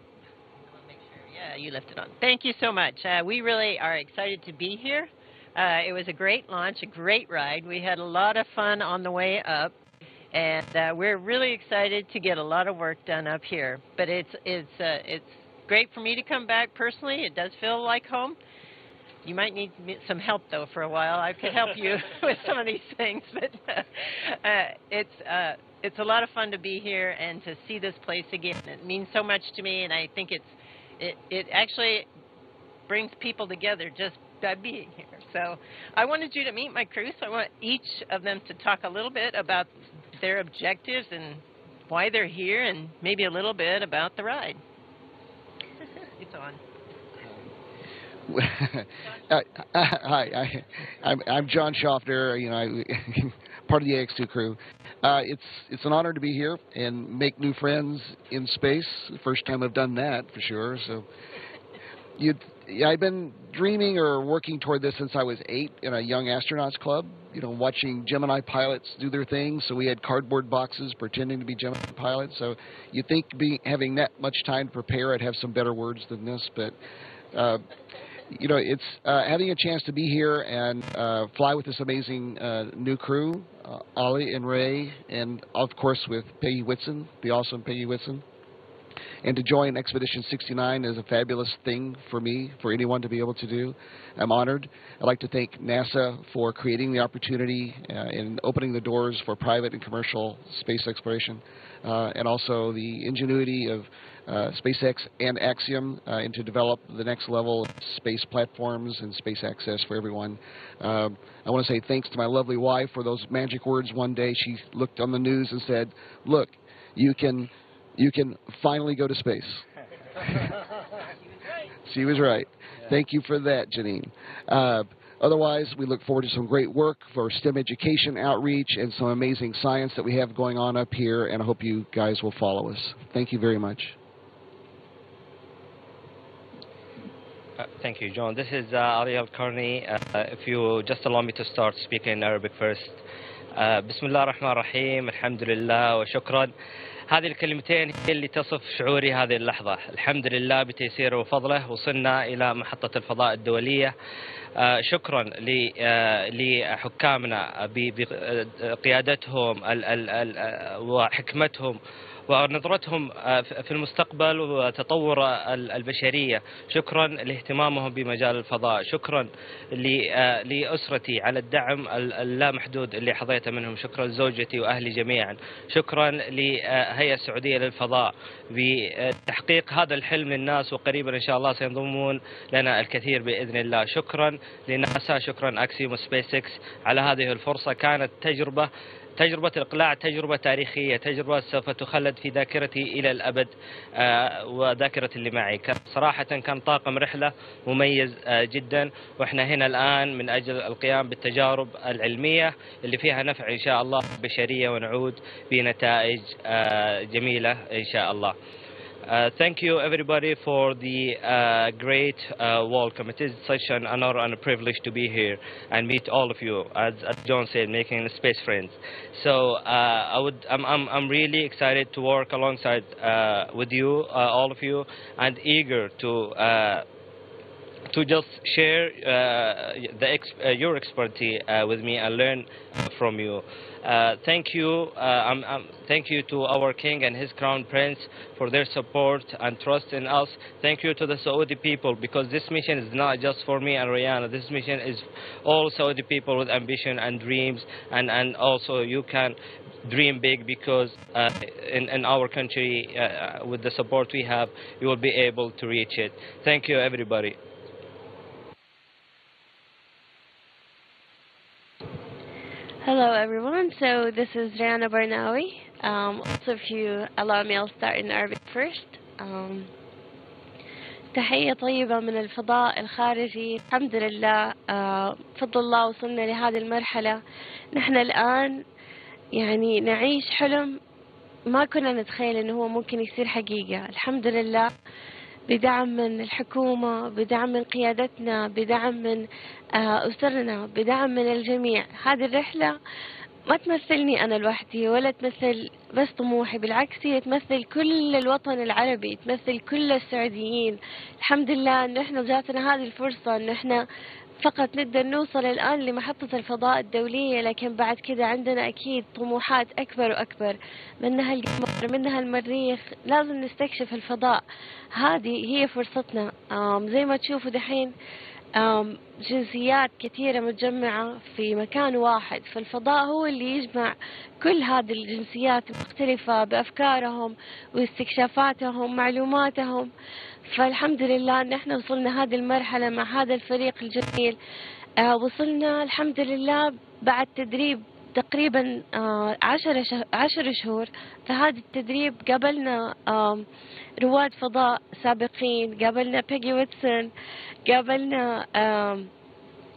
Make sure, yeah, you left it on. Thank you so much. We really are excited to be here. It was a great launch, a great ride. We had a lot of fun on the way up. And we're really excited to get a lot of work done up here. But it's great for me to come back personally. It does feel like home. You might need some help, though, for a while. I could help you with some of these things. But it's a lot of fun to be here and to see this place again. It means so much to me, and I think it actually brings people together just by being here. So I wanted you to meet my crew, so I want each of them to talk a little bit about their objectives and why they're here, and maybe a little bit about the ride. It's on. Hi, I'm John Schaffner. You know, part of the Ax-2 crew. It's an honor to be here and make new friends in space. First time I've done that for sure. So I've been dreaming or working toward this since I was 8 in a Young Astronauts Club, you know, watching Gemini pilots do their thing. So we had cardboard boxes pretending to be Gemini pilots. So you'd think having that much time to prepare, I'd have some better words than this. But, you know, it's having a chance to be here and fly with this amazing new crew, Ali and Ray, and, of course, with Peggy Whitson, the awesome Peggy Whitson. And to join Expedition 69 is a fabulous thing for me, for anyone to be able to do. I'm honored. I'd like to thank NASA for creating the opportunity and opening the doors for private and commercial space exploration, and also the ingenuity of SpaceX and Axiom and to develop the next level of space platforms and space access for everyone. I want to say thanks to my lovely wife for those magic words. One day she looked on the news and said, "Look, you can finally go to space." She was right. Thank you for that, Janine. Otherwise, we look forward to some great work for STEM education outreach and some amazing science that we have going on up here, and I hope you guys will follow us. Thank you very much. Thank you, John. This is Ali Al-Karni. If you just allow me to start speaking in Arabic first. بسم الله الرحمن الرحيم الحمد لله وشكرا. هذه الكلمتين هي اللي تصف شعوري هذه اللحظة. الحمد لله بتيسيره وفضله وصلنا إلى محطة الفضاء الدولية. شكرا لحكامنا بقيادتهم وحكمتهم ونظرتهم في المستقبل وتطور البشرية. شكرا لاهتمامهم بمجال الفضاء. شكرا لأسرتي على الدعم اللامحدود اللي حظيت منهم. شكرا لزوجتي وأهلي جميعا. شكرا لهيئة السعودية للفضاء بتحقيق هذا الحلم للناس، وقريبا إن شاء الله سينضمون لنا الكثير بإذن الله. شكرا لناسا، شكرا أكسيوم وسبيس إكس على هذه الفرصة. كانت تجربة الإقلاع تجربة تاريخية، تجربة سوف تخلد في ذاكرتي إلى الأبد وذاكرة اللي معي. صراحة كان طاقم رحلة مميز جدا، وإحنا هنا الآن من أجل القيام بالتجارب العلمية اللي فيها نفع إن شاء الله بشرية، ونعود بنتائج جميلة إن شاء الله. Thank you everybody for the great welcome. It is such an honor and a privilege to be here and meet all of you, as John said, making space friends. So I'm really excited to work alongside with you, all of you, and eager to just share your expertise with me and learn from you. Thank you. Thank you to our King and his Crown Prince for their support and trust in us. Thank you to the Saudi people, because this mission is not just for me and Rihanna. This mission is all Saudi people with ambition and dreams, and also you can dream big, because in our country, with the support we have, you will be able to reach it. Thank you, everybody. Hello everyone, so this is Rihanna Barnawi. Also if you allow me, I'll start in Arabic first. تحية طيبة من الفضاء الخارجي. الحمد لله، بفضل الله وصلنا لهذه المرحلة. نحن الآن يعني نعيش حلم ما كنا نتخيل انه هو ممكن يصير حقيقة. الحمد لله، بدعم من الحكومة، بدعم من قيادتنا، بدعم من أسرنا، بدعم من الجميع. هذه الرحلة ما تمثلني أنا لوحدي ولا تمثل بس طموحي، بالعكس هي تمثل كل الوطن العربي، تمثل كل السعوديين. الحمد لله أن احنا جاتنا هذه الفرصة، أن احنا فقط نقدر نوصل الآن لمحطة الفضاء الدولية، لكن بعد كده عندنا أكيد طموحات أكبر وأكبر، منها القمر، منها المريخ. لازم نستكشف الفضاء، هذه هي فرصتنا. زي ما تشوفوا دحين جنسيات كثيرة متجمعة في مكان واحد، فالفضاء هو اللي يجمع كل هذه الجنسيات المختلفة بأفكارهم واستكشافاتهم معلوماتهم. فالحمد لله أن احنا وصلنا هذه المرحلة مع هذا الفريق الجميل. وصلنا الحمد لله بعد تدريب تقريبا 10 شهور. فهذا التدريب قابلنا رواد فضاء سابقين، قابلنا بيجي ويتسون، قابلنا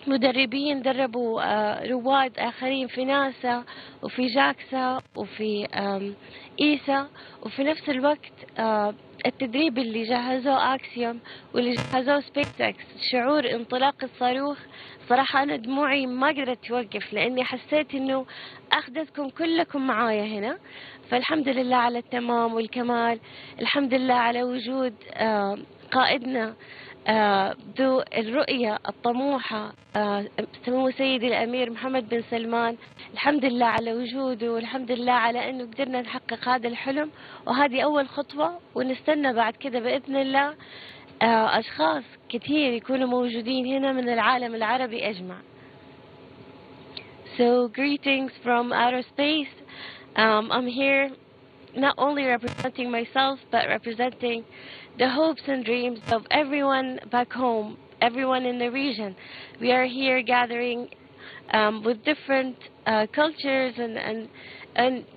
مدربين دربوا رواد آخرين في ناسا وفي جاكسا وفي إيسا. وفي نفس الوقت التدريب اللي جهزوه أكسيوم واللي جهزوه سبيس إكس، شعور انطلاق الصاروخ صراحة أنا دموعي ما قدرت توقف، لأني حسيت إنه أخذتكم كلكم معايا هنا. فالحمد لله على التمام والكمال. الحمد لله على وجود قائدنا ذو الرؤية الطموحة سمو سيدي الأمير محمد بن سلمان. الحمد لله على وجوده، والحمد لله على أنه قدرنا نحقق هذا الحلم، وهذه أول خطوة، ونستنى بعد كده بإذن الله أشخاص كثير يكونوا موجودين هنا من العالم العربي أجمع. So greetings from outer space. I'm here not only representing myself, but representing the hopes and dreams of everyone back home, everyone in the region. We are here gathering with different cultures and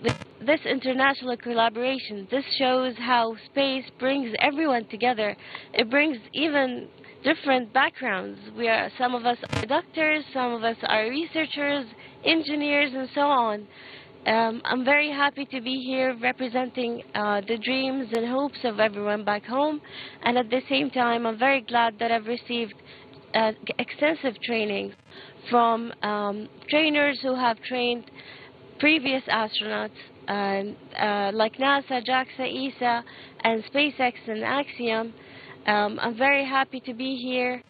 with this international collaboration. This shows how space brings everyone together. It brings even different backgrounds. Some of us are doctors, some of us are researchers, engineers, and so on. I'm very happy to be here representing the dreams and hopes of everyone back home, and at the same time I'm very glad that I've received extensive training from trainers who have trained previous astronauts like NASA, JAXA, ESA, and SpaceX and Axiom. I'm very happy to be here,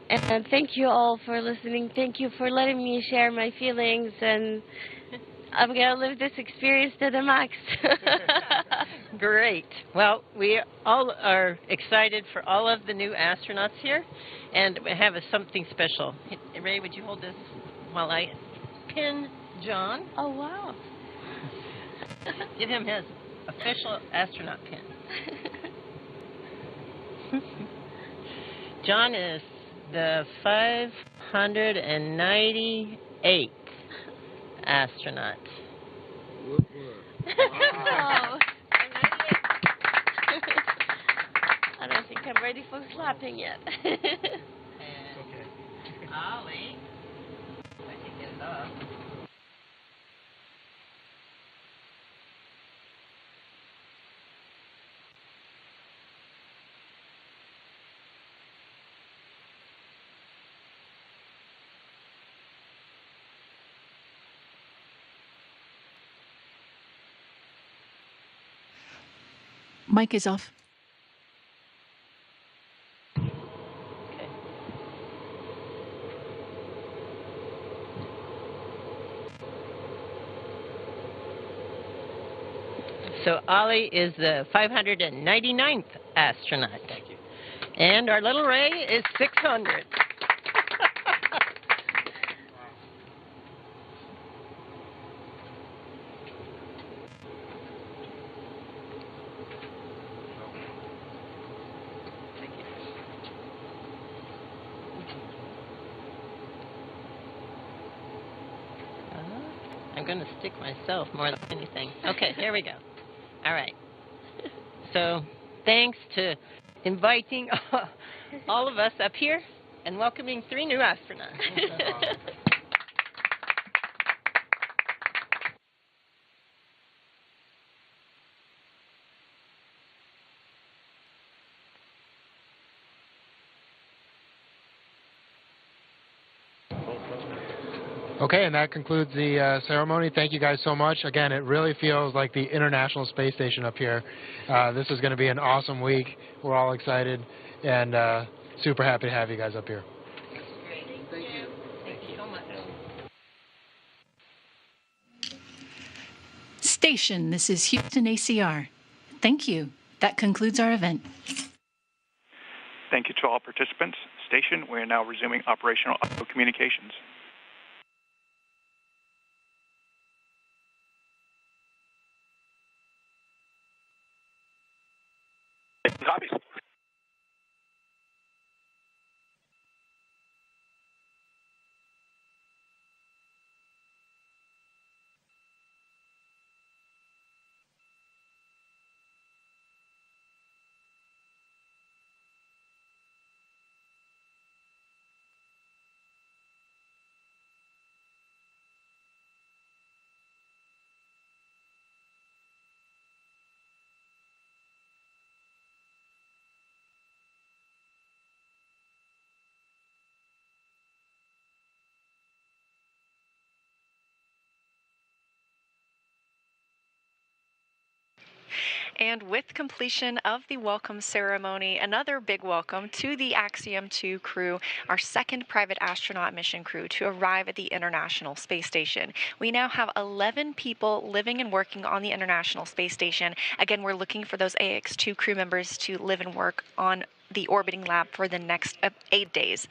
and thank you all for listening. Thank you for letting me share my feelings, and I'm going to live this experience to the max. Great. Well, we all are excited for all of the new astronauts here, and we have something special. Ray, would you hold this while I pin John? Oh, wow. Give him his official astronaut pin. John is the 598th astronaut. Oh. I don't think I'm ready for clapping yet. And Ollie, I can get it up. Mic is off. Okay. So Ollie is the 599th astronaut. Thank you. And our little Ray is 600. I'm going to stick myself more than anything. Okay, here we go. All right. So thanks to inviting all of us up here and welcoming 3 new astronauts. Okay, and that concludes the ceremony. Thank you guys so much. Again, it really feels like the International Space Station up here. This is going to be an awesome week. We're all excited and super happy to have you guys up here. Great. Thank you. Thank you so much. Station, this is Houston ACR. Thank you. That concludes our event. Thank you to all participants. Station, we are now resuming operational audio communications. Copies. And with completion of the welcome ceremony, another big welcome to the Axiom-2 crew, our second private astronaut mission crew to arrive at the International Space Station. We now have 11 people living and working on the International Space Station. Again, we're looking for those Ax-2 crew members to live and work on the orbiting lab for the next 8 days.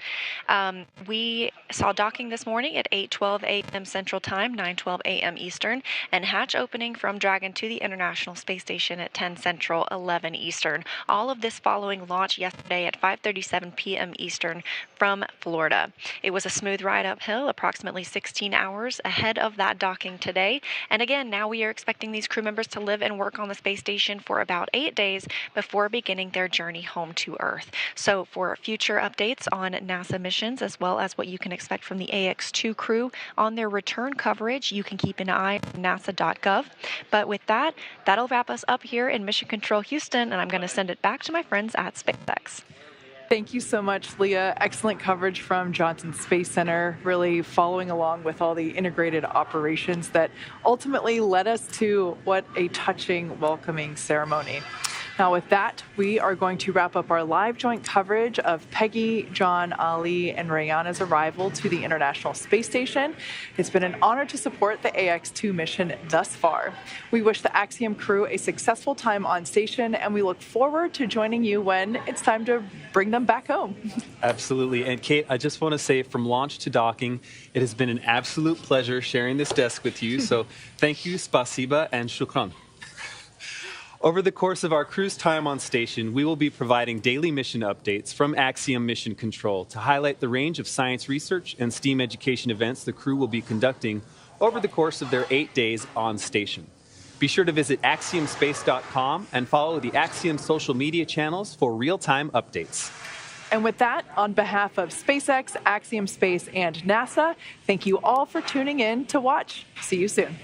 We saw docking this morning at 8:12 a.m. Central Time, 9:12 a.m. Eastern, and hatch opening from Dragon to the International Space Station at 10 Central, 11 Eastern. All of this following launch yesterday at 5:37 p.m. Eastern from Florida. It was a smooth ride uphill, approximately 16 hours ahead of that docking today. And again, now we are expecting these crew members to live and work on the space station for about 8 days before beginning their journey home to Earth. So for future updates on NASA missions, as well as what you can expect from the Ax-2 crew on their return coverage, you can keep an eye on nasa.gov. But with that, that'll wrap us up here in Mission Control Houston, and I'm going to send it back to my friends at SpaceX. Thank you so much, Leah. Excellent coverage from Johnson Space Center, really following along with all the integrated operations that ultimately led us to what a touching welcoming ceremony. Now, with that, we are going to wrap up our live joint coverage of Peggy, John, Ali, and Rayana's arrival to the International Space Station. It's been an honor to support the Ax-2 mission thus far. We wish the Axiom crew a successful time on station, and we look forward to joining you when it's time to bring them back home. Absolutely. And Kate, I just want to say from launch to docking, it has been an absolute pleasure sharing this desk with you. So thank you, spasiba, and shukran. Over the course of our crew's time on station, we will be providing daily mission updates from Axiom Mission Control to highlight the range of science research and STEAM education events the crew will be conducting over the course of their 8 days on station. Be sure to visit axiomspace.com and follow the Axiom social media channels for real-time updates. And with that, on behalf of SpaceX, Axiom Space, and NASA, thank you all for tuning in to watch. See you soon.